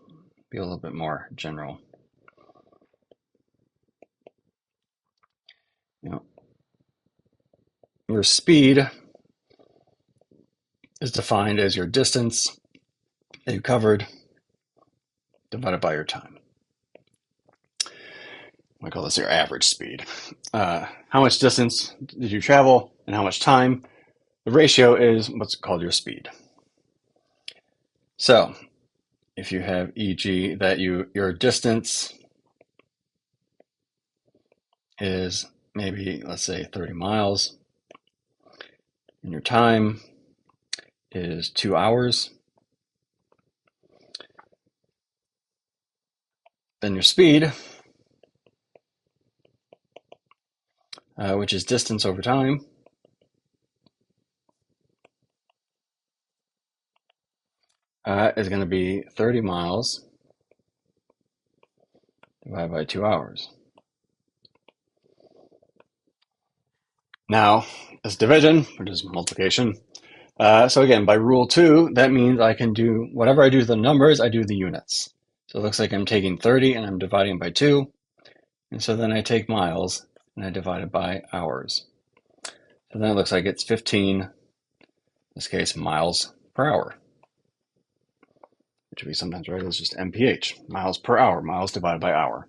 be a little bit more general. Your speed is defined as your distance that you covered divided by your time. I call this your average speed. How much distance did you travel and how much time? The ratio is what's called your speed. So if you have, e.g., that your distance is maybe, let's say, 30 miles, and your time is 2 hours, then your speed, which is distance over time, is going to be 30 miles divided by 2 hours. Now, as division, or just multiplication, so again, by Rule 2, that means I can do whatever I do to the numbers, I do the units. So it looks like I'm taking 30 and I'm dividing by 2. And so then I take miles and I divide it by hours. So then it looks like it's 15, in this case, miles per hour, which we sometimes write as just MPH, miles per hour, miles divided by hour.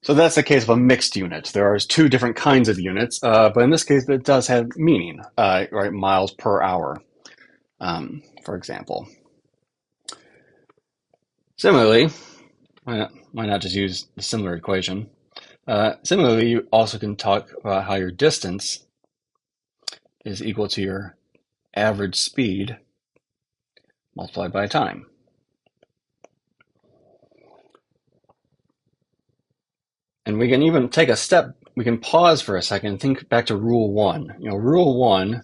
So that's the case of a mixed unit. There are two different kinds of units, but in this case, it does have meaning, right? Miles per hour, for example. Similarly, why not just use the similar equation? Similarly, you also can talk about how your distance is equal to your average speed multiplied by time. And we can even take a step, we can pause for a second and think back to Rule 1. Rule 1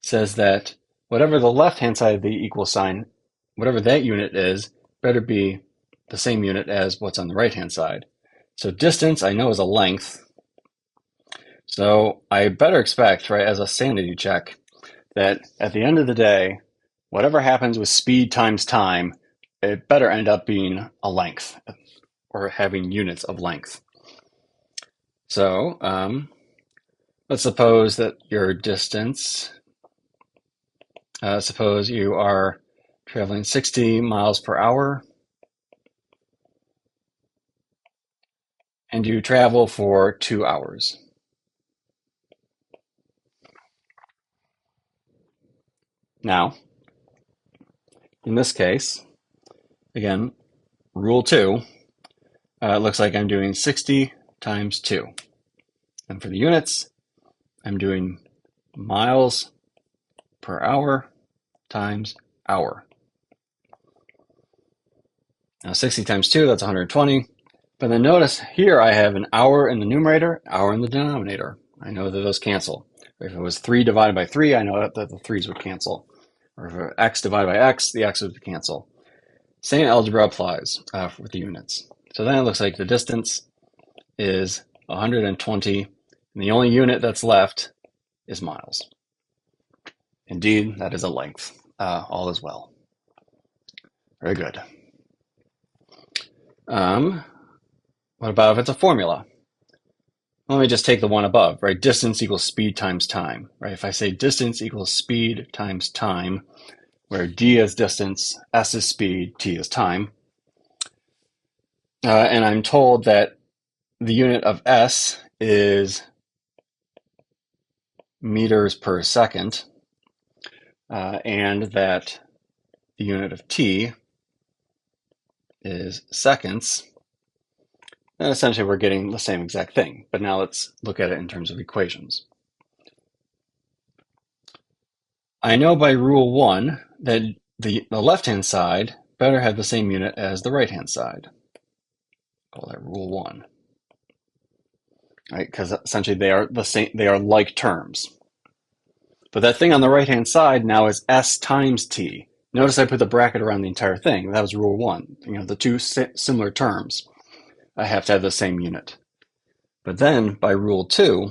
says that whatever the left-hand side of the equal sign, whatever that unit is, better be the same unit as what's on the right-hand side. So distance, I know, is a length. So I better expect, right, as a sanity check, that at the end of the day, whatever happens with speed times time, it better end up being a length or having units of length. So let's suppose that your distance, suppose you are traveling 60 miles per hour and you travel for 2 hours. Now, in this case, again, rule 2, it looks like I'm doing 60 times 2. And for the units, I'm doing miles per hour times hour. Now 60 times 2, that's 120. But then notice here I have an hour in the numerator, hour in the denominator. I know that those cancel. If it was 3 divided by 3, I know that the 3's would cancel. Or if it was x divided by x, the x would cancel. Same algebra applies with the units. So then it looks like the distance is 120, and the only unit that's left is miles. Indeed, that is a length. All is well. Very good. What about if it's a formula? Let me just take the one above, right? Distance equals speed times time, right? If I say distance equals speed times time, where d is distance, s is speed, t is time, and I'm told that the unit of s is meters per second, and that the unit of t is seconds, then essentially we're getting the same exact thing. But now let's look at it in terms of equations. I know by rule 1 that the left-hand side better have the same unit as the right-hand side. Call that rule 1. Right? Because essentially they are the same, they are like terms. But that thing on the right-hand side now is s times t. Notice I put the bracket around the entire thing. That was rule 1. You know, the two similar terms, I have to have the same unit. But then by rule 2,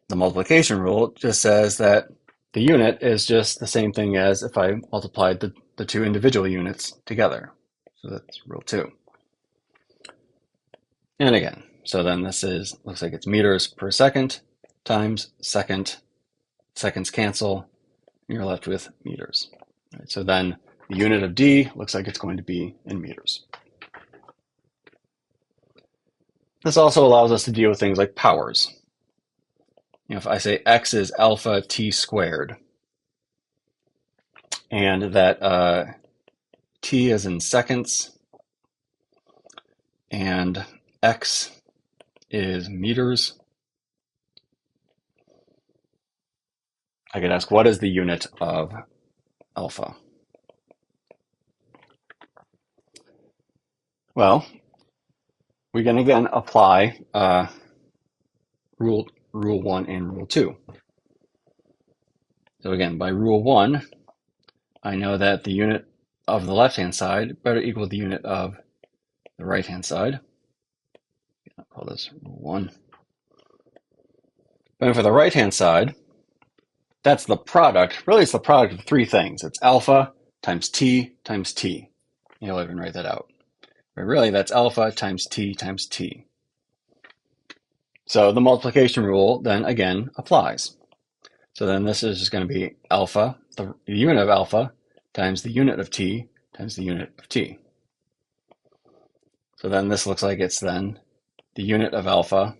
the multiplication rule just says that the unit is just the same thing as if I multiplied the two individual units together. So that's rule 2. And again, so then this looks like it's meters per second times second. Seconds cancel, and you're left with meters. Right, so then the unit of d looks like it's going to be in meters. This also allows us to deal with things like powers. You know, if I say x is alpha t squared, and that t is in seconds, and x is meters, I could ask, what is the unit of alpha? Well, we can again apply rule 1 and rule 2. So again, by rule 1, I know that the unit of the left-hand side better equal the unit of the right-hand side. I'll call this rule 1. But for the right-hand side, that's the product. Really, it's the product of three things. It's alpha times t times t. You'll even write that out. But really, that's alpha times t times t. So the multiplication rule then again applies. So then this is just going to be alpha, the unit of alpha, times the unit of t times the unit of t. So then this looks like it's then the unit of alpha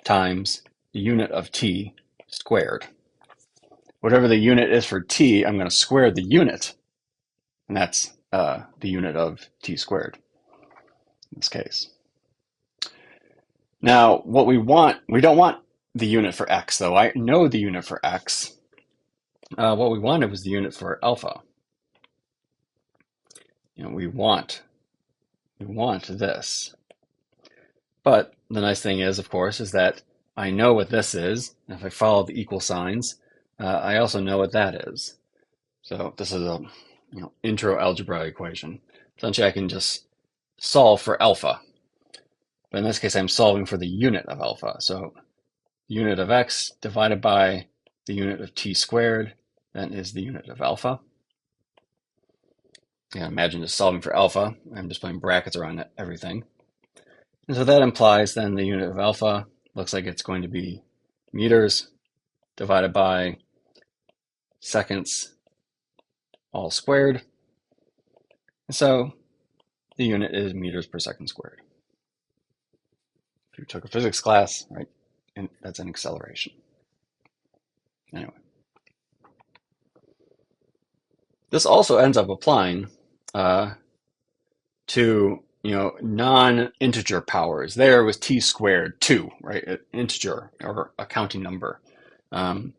times the unit of t squared. Whatever the unit is for t, I'm going to square the unit, and that's the unit of t squared in this case. Now, what we don't want the unit for x, though. I know the unit for x. What we wanted was the unit for alpha. You know, we want this. But the nice thing is, of course, is that I know what this is. If I follow the equal signs, I also know what that is. So this is a intro algebra equation. Essentially, I can just solve for alpha. But in this case, I'm solving for the unit of alpha. So the unit of x divided by the unit of t squared, then is the unit of alpha. Yeah, imagine just solving for alpha. I'm just putting brackets around everything. And so that implies then the unit of alpha looks like it's going to be meters divided by seconds all squared. And so the unit is meters per second squared. If you took a physics class, right, and that's an acceleration. Anyway. This also ends up applying to non-integer powers. There was t squared 2, right? An integer or a counting number. I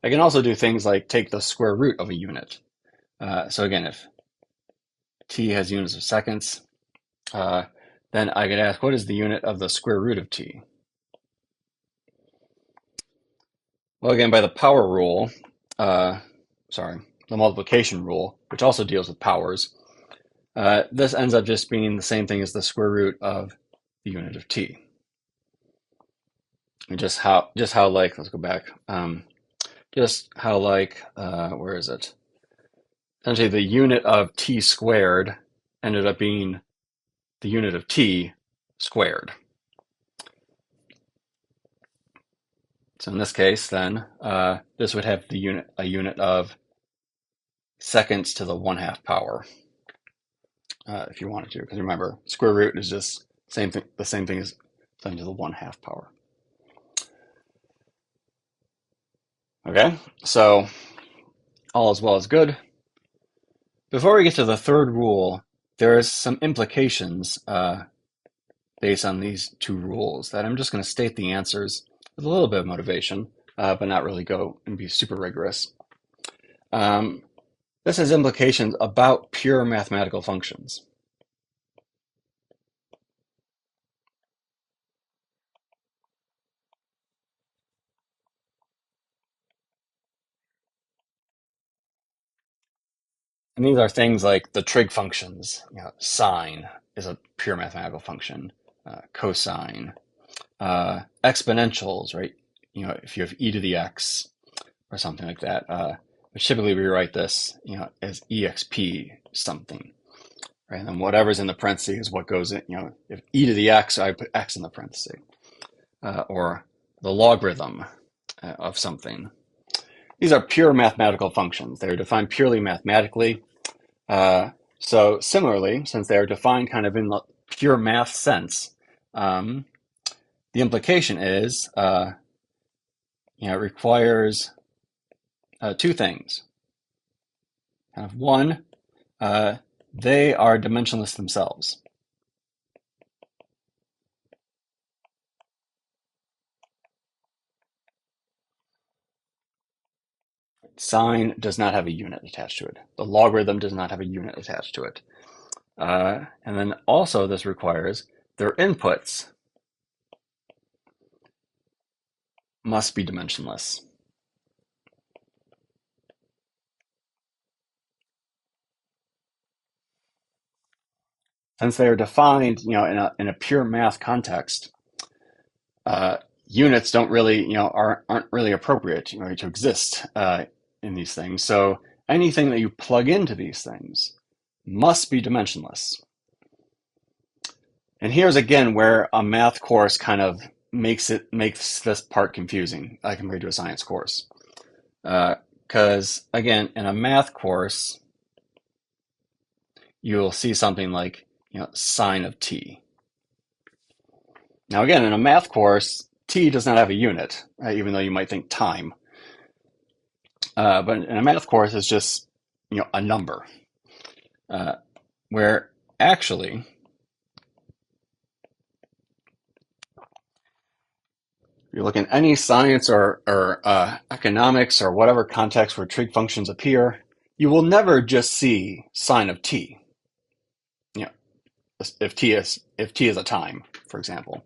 can also do things like take the square root of a unit. So again, if t has units of seconds, then I could ask, what is the unit of the square root of t? Well, again, by the power rule, sorry, the multiplication rule, which also deals with powers, this ends up just being the same thing as the square root of the unit of t. And just how like, let's go back, just how like, where is it? Essentially, the unit of t squared ended up being the unit of t squared. So in this case, then, this would have a unit of seconds to the 1/2 power, if you wanted to, because remember, square root is just the same thing as 10 to the 1/2 power. Okay, so all is well as good. Before we get to the third rule, there is some implications based on these two rules that I'm just going to state the answers with a little bit of motivation, but not really go and be super rigorous. This has implications about pure mathematical functions. And these are things like the trig functions. Sine is a pure mathematical function. Cosine, exponentials, right? If you have e to the x or something like that, which typically we write this, as exp something, right? And then whatever's in the parentheses is what goes in. If e to the x, I put x in the parentheses, or the logarithm of something. These are pure mathematical functions. They are defined purely mathematically. So similarly, since they are defined kind of in the pure math sense, the implication is, it requires two things. Kind of one, they are dimensionless themselves. Sine does not have a unit attached to it. The logarithm does not have a unit attached to it. And then also this requires their inputs must be dimensionless. Since they are defined, in a pure math context, units don't really, aren't really appropriate, to exist in these things. So anything that you plug into these things must be dimensionless. And here's again where a math course kind of makes this part confusing compared to a science course. Because again, in a math course, you'll see something like, sine of t. Now again, in a math course, t does not have a unit, even though you might think time. But in a math course, it's just, a number. Where actually, if you look in any science or economics or whatever context where trig functions appear, you will never just see sine of t. If t is a time, for example.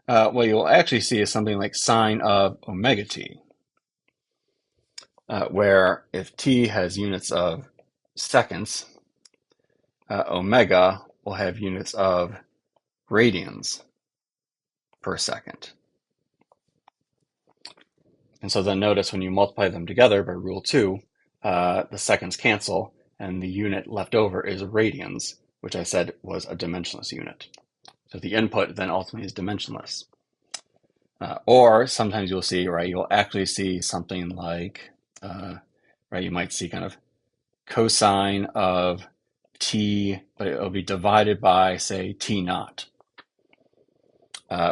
What you'll actually see is something like sine of omega t, where if t has units of seconds, omega will have units of radians per second. And so then notice when you multiply them together by rule 2, the seconds cancel, and the unit left over is radians, which I said was a dimensionless unit. So the input then ultimately is dimensionless. Or sometimes you'll see, right, you'll actually see something like, right, you might see kind of cosine of t, but it'll be divided by, say, t naught,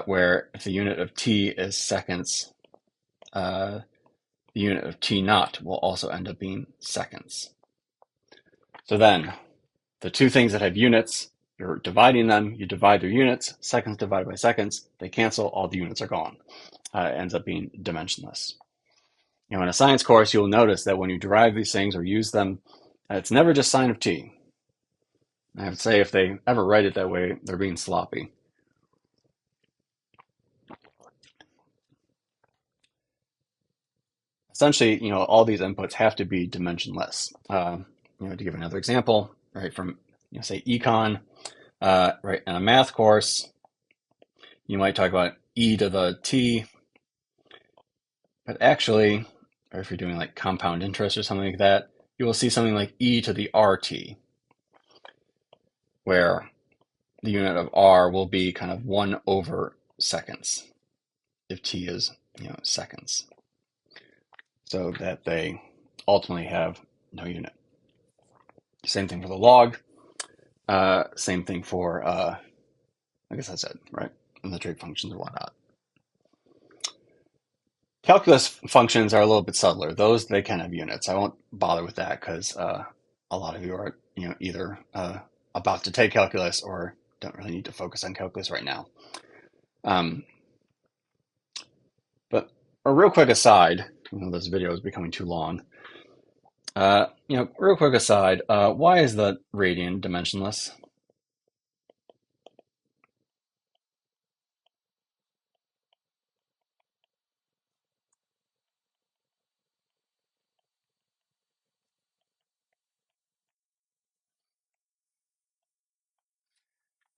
where if the unit of t is seconds, the unit of t naught will also end up being seconds. So then the two things that have units, you're dividing them, you divide their units, seconds divided by seconds, they cancel, all the units are gone. It ends up being dimensionless. In a science course, you'll notice that when you derive these things or use them, it's never just sine of t. I would say if they ever write it that way, they're being sloppy. Essentially, all these inputs have to be dimensionless. To give another example, right, from say econ, right, in a math course, you might talk about e to the t, but actually, or if you're doing like compound interest or something like that, you will see something like e to the rt, where the unit of r will be kind of 1 over seconds, if t is seconds, so that they ultimately have no unit. Same thing for the log. Same thing for, I guess that's it, right? And the trig functions and whatnot. Calculus functions are a little bit subtler. Those, they can have units. I won't bother with that because a lot of you are either about to take calculus or don't really need to focus on calculus right now. But a real quick aside, this video is becoming too long. Real quick aside, why is the radian dimensionless?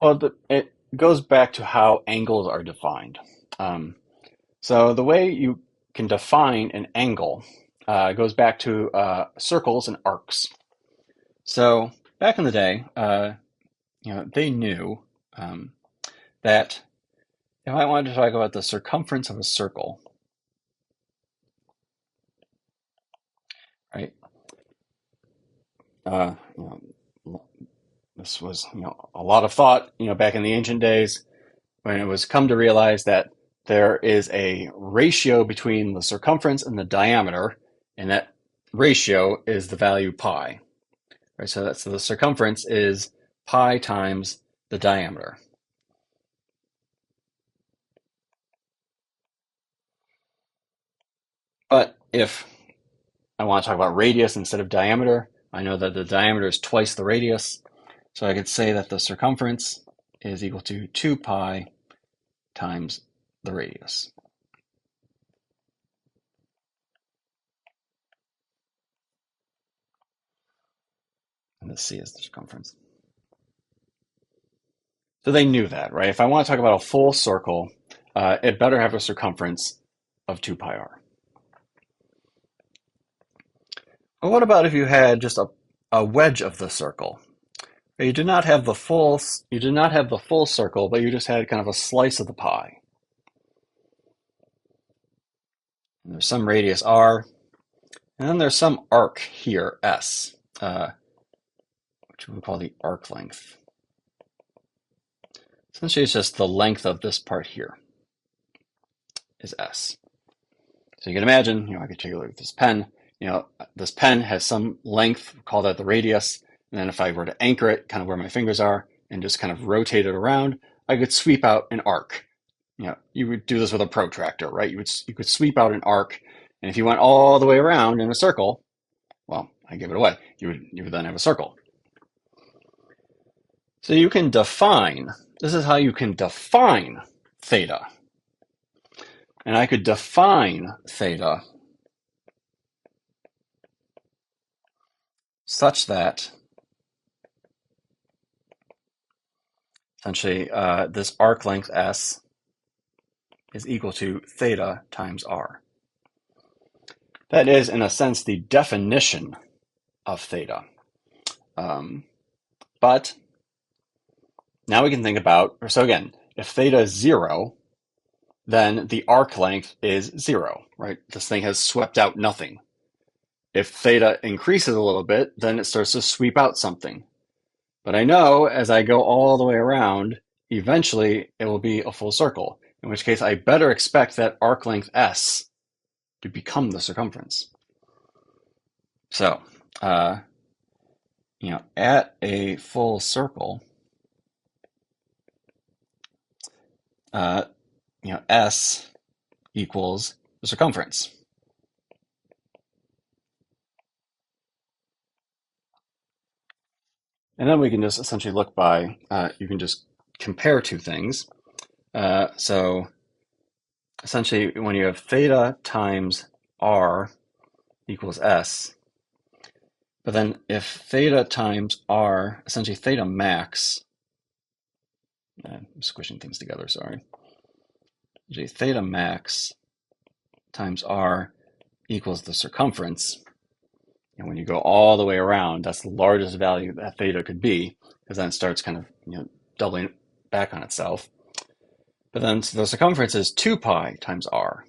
Well, it goes back to how angles are defined. So the way you can define an angle goes back to circles and arcs. So back in the day, they knew that if I wanted to talk about the circumference of a circle, right? This was a lot of thought back in the ancient days when it was come to realize that there is a ratio between the circumference and the diameter, and that ratio is the value pi. Right, so the circumference is pi times the diameter. But if I want to talk about radius instead of diameter, I know that the diameter is twice the radius, so I could say that the circumference is equal to 2 pi times the radius. And the c is the circumference. So they knew that, right? If I want to talk about a full circle, it better have a circumference of 2 pi r. But what about if you had just a wedge of the circle? You did not have the full circle, but you just had kind of a slice of the pie. And there's some radius r, and then there's some arc here, s, which we'll call the arc length. Essentially, it's just the length of this part here is s. So you can imagine, I could take a look at this pen. This pen has some length, call that the radius. And then if I were to anchor it kind of where my fingers are and just kind of rotate it around, I could sweep out an arc. You would do this with a protractor, right? You could sweep out an arc, and if you went all the way around in a circle, well, I give it away. You would then have a circle. So you can define, this is how you can define theta. And I could define theta such that essentially this arc length s is equal to theta times r. That is, in a sense, the definition of theta. But now we can think about, so again, if theta is 0, then the arc length is 0, right? This thing has swept out nothing. If theta increases a little bit, then it starts to sweep out something. But I know as I go all the way around, eventually it will be a full circle, in which case I better expect that arc length s to become the circumference. So at a full circle, S equals the circumference. And then we can just essentially look by, you can just compare two things. So essentially, when you have theta times r equals S, but then if theta times r, essentially theta max, I'm squishing things together, sorry. Theta max times r equals the circumference. And when you go all the way around, that's the largest value that theta could be, because then it starts kind of doubling back on itself. But then so the circumference is 2 pi times r.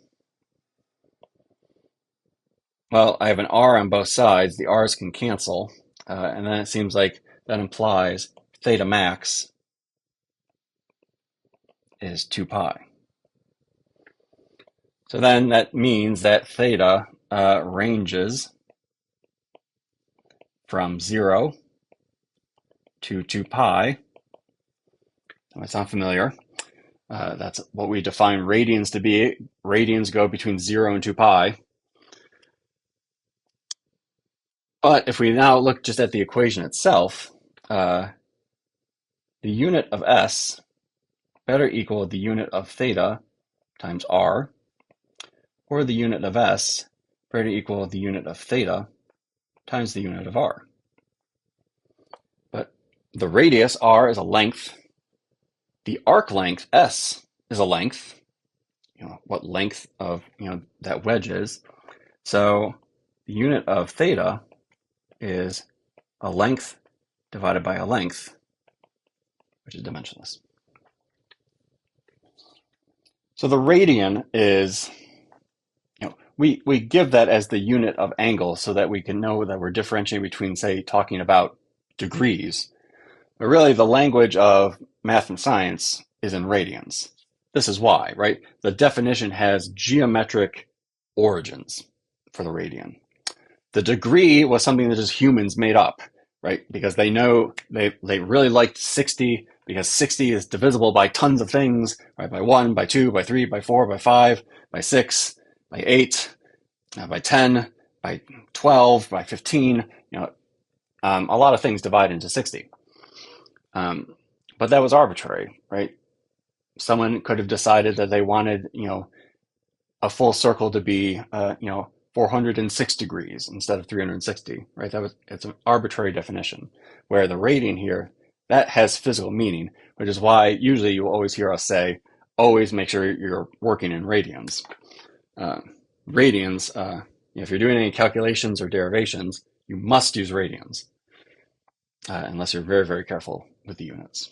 Well, I have an r on both sides. The r's can cancel. And then it seems like that implies theta max is 2 pi. So then that means that theta ranges from 0 to 2 pi. That might sound familiar. That's what we define radians to be. Radians go between 0 and 2 pi. But if we now look just at the equation itself, the unit of S better equal the unit of theta times r, or the unit of S better equal the unit of theta times the unit of r. But the radius r is a length. The arc length S is a length. What length of that wedge is. So the unit of theta is a length divided by a length, which is dimensionless. So the radian is, we give that as the unit of angle so that we can know that we're differentiating between, say, talking about degrees. But really, the language of math and science is in radians. This is why, right? The definition has geometric origins for the radian. The degree was something that just humans made up, right? Because they know they really liked 60 because 60 is divisible by tons of things, right? By 1, by 2, by 3, by 4, by 5, by 6, by 8, by 10, by 12, by 15. A lot of things divide into 60. But that was arbitrary, right? Someone could have decided that they wanted, a full circle to be, 406 degrees instead of 360, right? It's an arbitrary definition. Where the radian here, that has physical meaning, which is why usually you will always hear us say, always make sure you're working in radians. Radians, if you're doing any calculations or derivations, you must use radians, unless you're very, very careful with the units.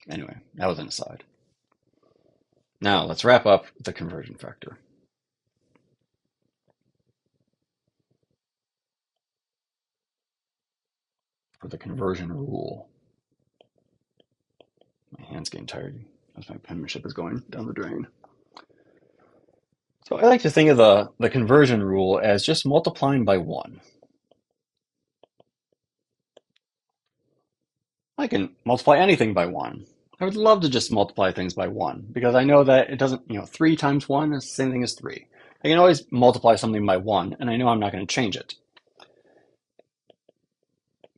Anyway, that was an aside. Now let's wrap up the conversion factor. For the conversion rule. My hand's getting tired as my penmanship is going down the drain. So I like to think of the conversion rule as just multiplying by 1. I can multiply anything by 1. I would love to just multiply things by 1 because I know that it doesn't, 3 times 1 is the same thing as 3. I can always multiply something by 1 and I know I'm not going to change it.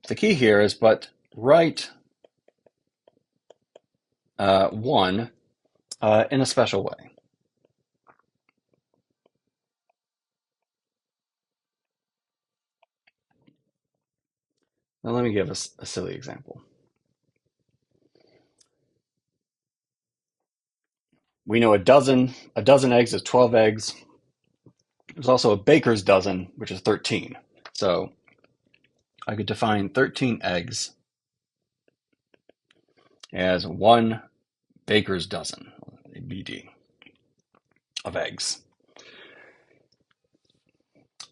The key here is, but write 1 in a special way. Now let me give us a silly example. We know a dozen eggs is 12 eggs. There's also a baker's dozen, which is 13. So I could define 13 eggs as 1 baker's dozen, a BD, of eggs.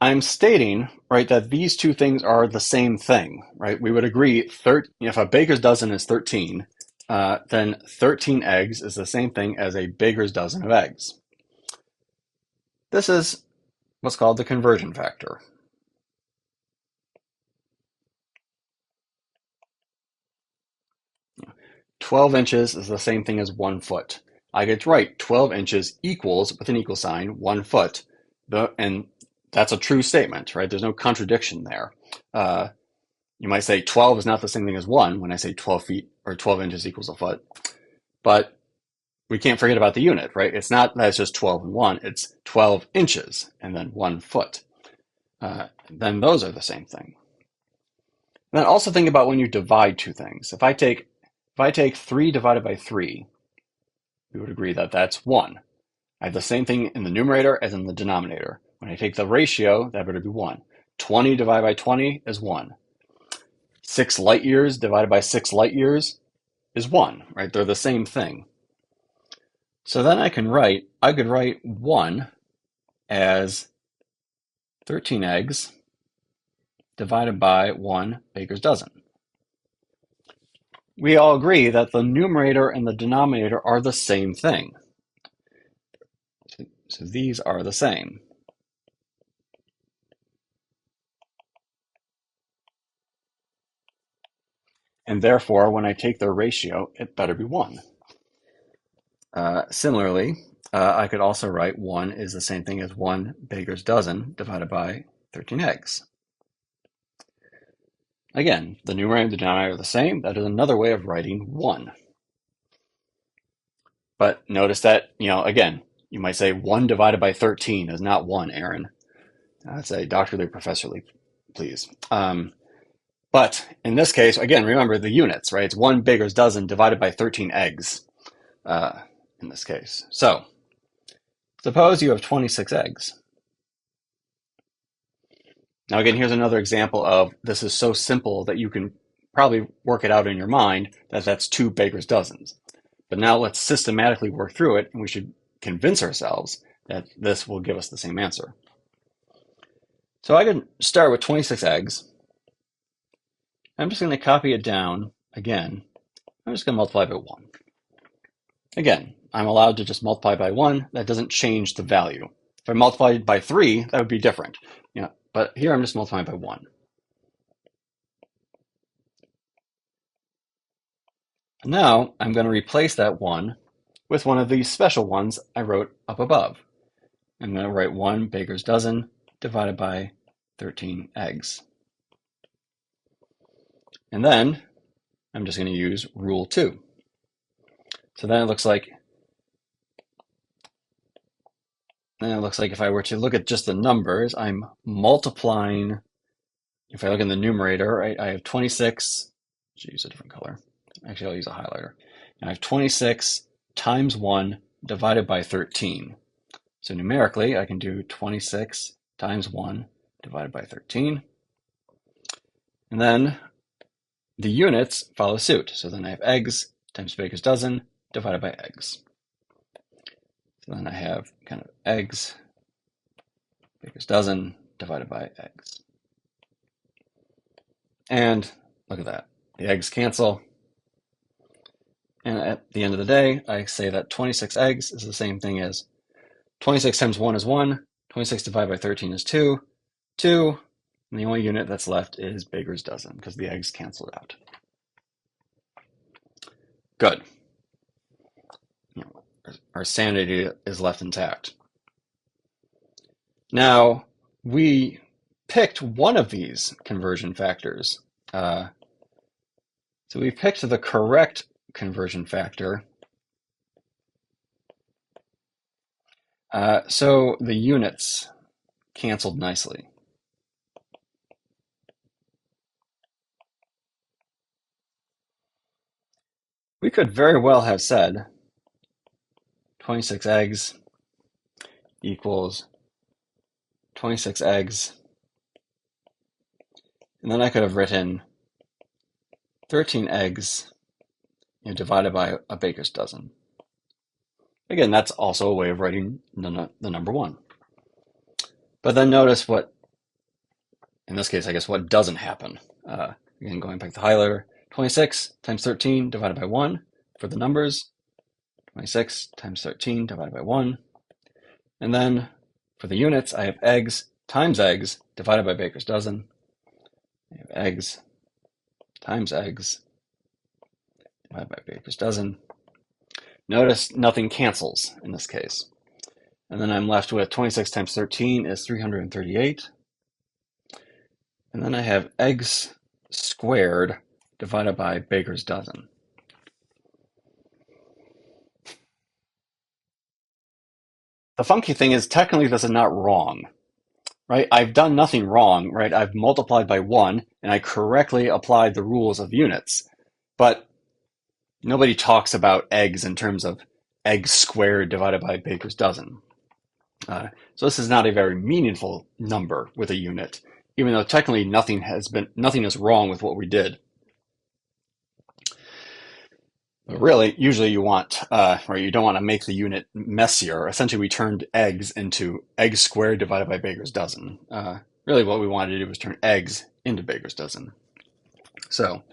I'm stating, right, that these two things are the same thing, right? We would agree if a baker's dozen is 13, then 13 eggs is the same thing as a baker's dozen of eggs. This is what's called the conversion factor. 12 inches is the same thing as 1 foot. I get to write 12 inches equals, with an equal sign, 1 foot. And that's a true statement, right? There's no contradiction there. You might say 12 is not the same thing as 1 when I say 12 feet or 12 inches equals a foot. But we can't forget about the unit, right? It's not that it's just 12 and 1, it's 12 inches and then 1 foot. Then those are the same thing. And then also think about when you divide two things. If I take 3 divided by 3, we would agree that that's 1. I have the same thing in the numerator as in the denominator. When I take the ratio, that would be 1. 20 divided by 20 is 1. 6 light years divided by 6 light years is 1, right? They're the same thing. So then I could write 1 as 13 eggs divided by 1 baker's dozen. We all agree that the numerator and the denominator are the same thing. So these are the same. And therefore, when I take their ratio, it better be 1. Similarly, I could also write 1 is the same thing as 1 baker's dozen divided by 13 eggs. Again, the numerator and the denominator are the same. That is another way of writing 1. But notice that, again, you might say 1 divided by 13 is not 1, Aaron. I'd say Dr. Lee, Professor Lee, please. But in this case, again, remember the units, right? It's 1 baker's dozen divided by 13 eggs in this case. So suppose you have 26 eggs. Now, again, here's another example of this is so simple that you can probably work it out in your mind that that's 2 baker's dozens. But now let's systematically work through it, and we should convince ourselves that this will give us the same answer. So I can start with 26 eggs. I'm just going to copy it down again. I'm just going to multiply by 1. Again, I'm allowed to just multiply by 1. That doesn't change the value. If I multiplied by 3, that would be different. But here I'm just multiplying by 1. Now I'm going to replace that 1 with one of these special ones I wrote up above. I'm going to write 1 baker's dozen divided by 13 eggs. And then I'm just going to use rule 2. So then it looks like if I were to look at just the numbers, I'm multiplying. If I look in the numerator, right, I have 26. I should use a different color. Actually, I'll use a highlighter. And I have 26 times 1 divided by 13. So numerically, I can do 26 times 1 divided by 13. And then the units follow suit. So then I have eggs times baker's dozen divided by eggs. So then I have kind of eggs, baker's dozen divided by eggs. And look at that. The eggs cancel. And at the end of the day, I say that 26 eggs is the same thing as 26 times 1 is 1. 26 divided by 13 is 2. 2. And the only unit that's left is baker's dozen because the eggs canceled out. Good. Our sanity is left intact. Now, we picked one of these conversion factors. So we picked the correct conversion factor. So the units canceled nicely. We could very well have said 26 eggs equals 26 eggs. And then I could have written 13 eggs divided by a baker's dozen. Again, that's also a way of writing the number 1. But then notice what, in this case, I guess what doesn't happen. Again, going back to the highlighter, 26 times 13 divided by 1 for the numbers. 26 times 13 divided by 1. And then for the units, I have eggs times eggs divided by baker's dozen. I have eggs times eggs divided by baker's dozen. Notice nothing cancels in this case. And then I'm left with 26 times 13 is 338. And then I have eggs squared divided by baker's dozen. The funky thing is technically this is not wrong, right? I've done nothing wrong, right? I've multiplied by 1 and I correctly applied the rules of units. But nobody talks about eggs in terms of eggs squared divided by baker's dozen. So this is not a very meaningful number with a unit, even though technically nothing is wrong with what we did. But really, usually you want, or you don't want to make the unit messier. Essentially, we turned eggs into eggs squared divided by baker's dozen. Really, what we wanted to do was turn eggs into baker's dozen. So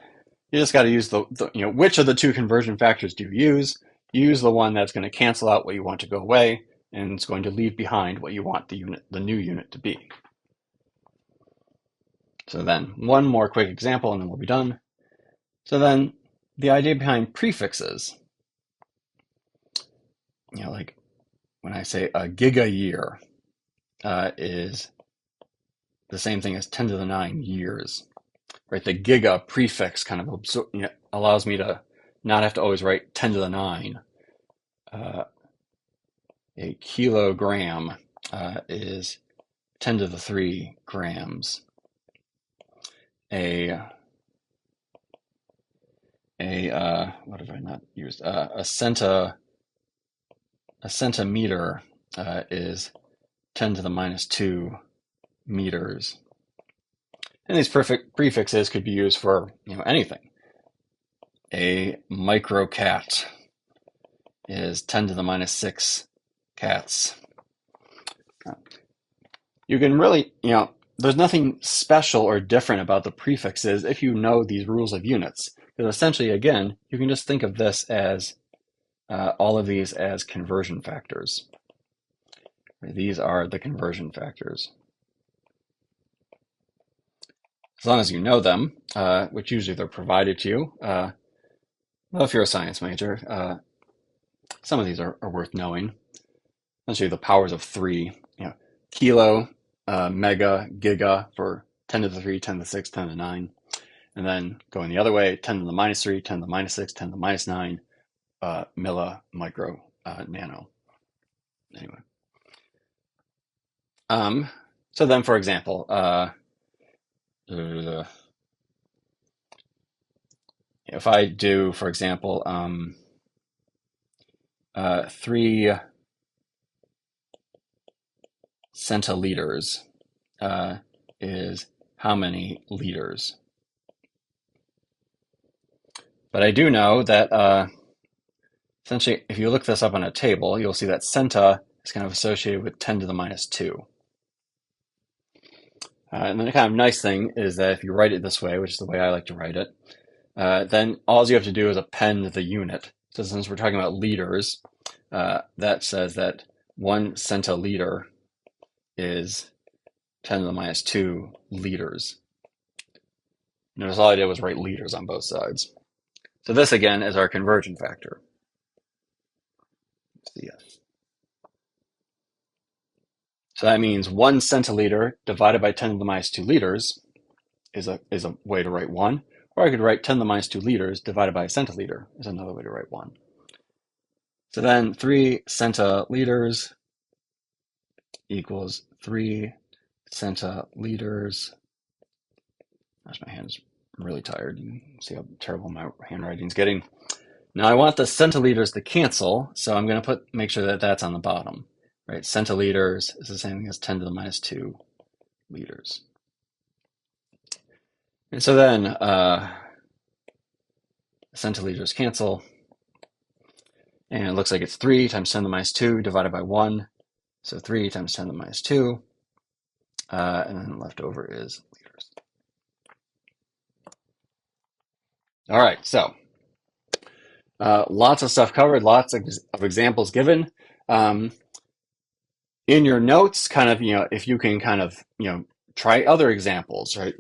you just got to use which of the two conversion factors do you use? Use the one that's going to cancel out what you want to go away, and it's going to leave behind what you want the new unit to be. So then one more quick example and then we'll be done. So then the idea behind prefixes, like when I say a giga year is the same thing as 10 to the 9 years, right? The giga prefix kind of allows me to not have to always write 10 to the 9. A kilogram is 10 to the 3 grams. What have I not used? A centimeter is 10 to the minus 2 meters. And these prefixes could be used for anything. A microcat is 10 to the minus 6 cats. You can really, there's nothing special or different about the prefixes if you know these rules of units. Because essentially, again, you can just think of this as all of these as conversion factors. These are the conversion factors. As long as you know them, which usually they're provided to you. Well, if you're a science major, some of these are worth knowing. Essentially, the powers of 3, kilo, mega, giga for 10 to the 3, 10 to the 6, 10 to the 9. And then going the other way, 10 to the minus 3, 10 to the minus 6, 10 to the minus 9, milli, micro, nano. Anyway. So then, for example, if I do, for example, 3 centiliters is how many liters? But I do know that essentially, if you look this up on a table, you'll see that centa is kind of associated with 10 to the minus 2. And then the kind of nice thing is that if you write it this way, which is the way I like to write it, then all you have to do is append the unit. So since we're talking about liters, that says that 1 centiliter is 10 to the minus 2 liters. Notice all I did was write liters on both sides. So this again is our conversion factor. So that means 1 centiliter divided by 10 to the minus 2 liters is a way to write 1. Or I could write 10 to the minus 2 liters divided by a centiliter is another way to write 1. So then 3 centiliters equals 3 centiliters. Gosh, my hand's really tired. You can see how terrible my handwriting's getting. Now I want the centiliters to cancel, so I'm going to make sure that that's on the bottom. Right, centiliters is the same thing as 10 to the minus 2 liters. And so then centiliters cancel, and it looks like it's 3 times 10 to the minus 2 divided by 1. So 3 times 10 to the minus 2, and then left over is liters. All right, so lots of stuff covered, lots of examples given. In your notes, kind of, if you can kind of, try other examples, right?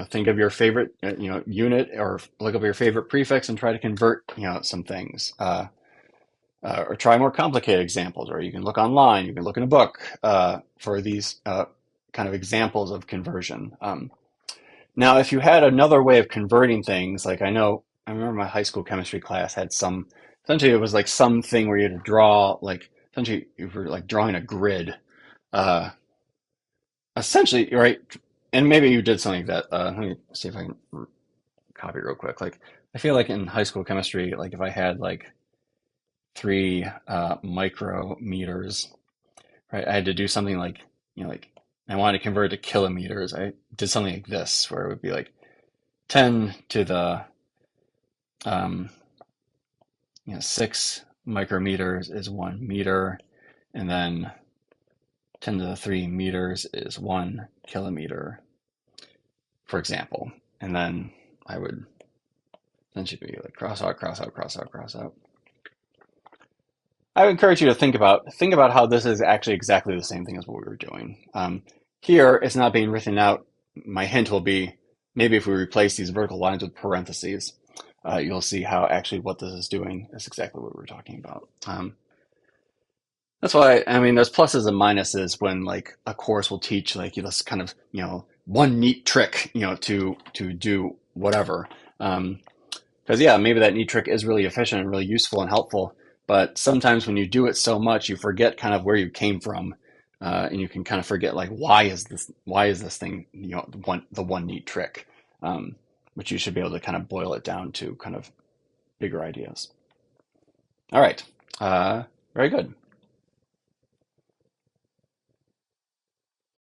Think of your favorite, unit, or look up your favorite prefix and try to convert, some things. Or try more complicated examples, or you can look online, you can look in a book for these kind of examples of conversion. Now, if you had another way of converting things, like I remember my high school chemistry class had essentially it was like something where you had to draw, like, essentially you were like drawing a grid, uh, essentially, right? And maybe you did something like that. Let me see if I can copy real quick. Like, I feel like in high school chemistry, like if I had like 3 micrometers, right? I had to do something like, like I wanted to convert it to kilometers. I did something like this, where it would be like 10 to the, um, 6 micrometers is 1 meter, and then 10 to the 3 meters is 1 kilometer, for example. And then I would essentially be like cross out, cross out, cross out, cross out. I would encourage you to think about how this is actually exactly the same thing as what we were doing. Here, it's not being written out. My hint will be maybe if we replace these vertical lines with parentheses, you'll see how actually what this is doing is exactly what we were talking about. That's why, I mean, there's pluses and minuses when like a course will teach like this kind of, one neat trick, to do whatever. Because yeah, maybe that neat trick is really efficient and really useful and helpful, but sometimes when you do it so much, you forget kind of where you came from, and you can kind of forget like why is this thing, the one neat trick, which you should be able to kind of boil it down to kind of bigger ideas. All right, very good.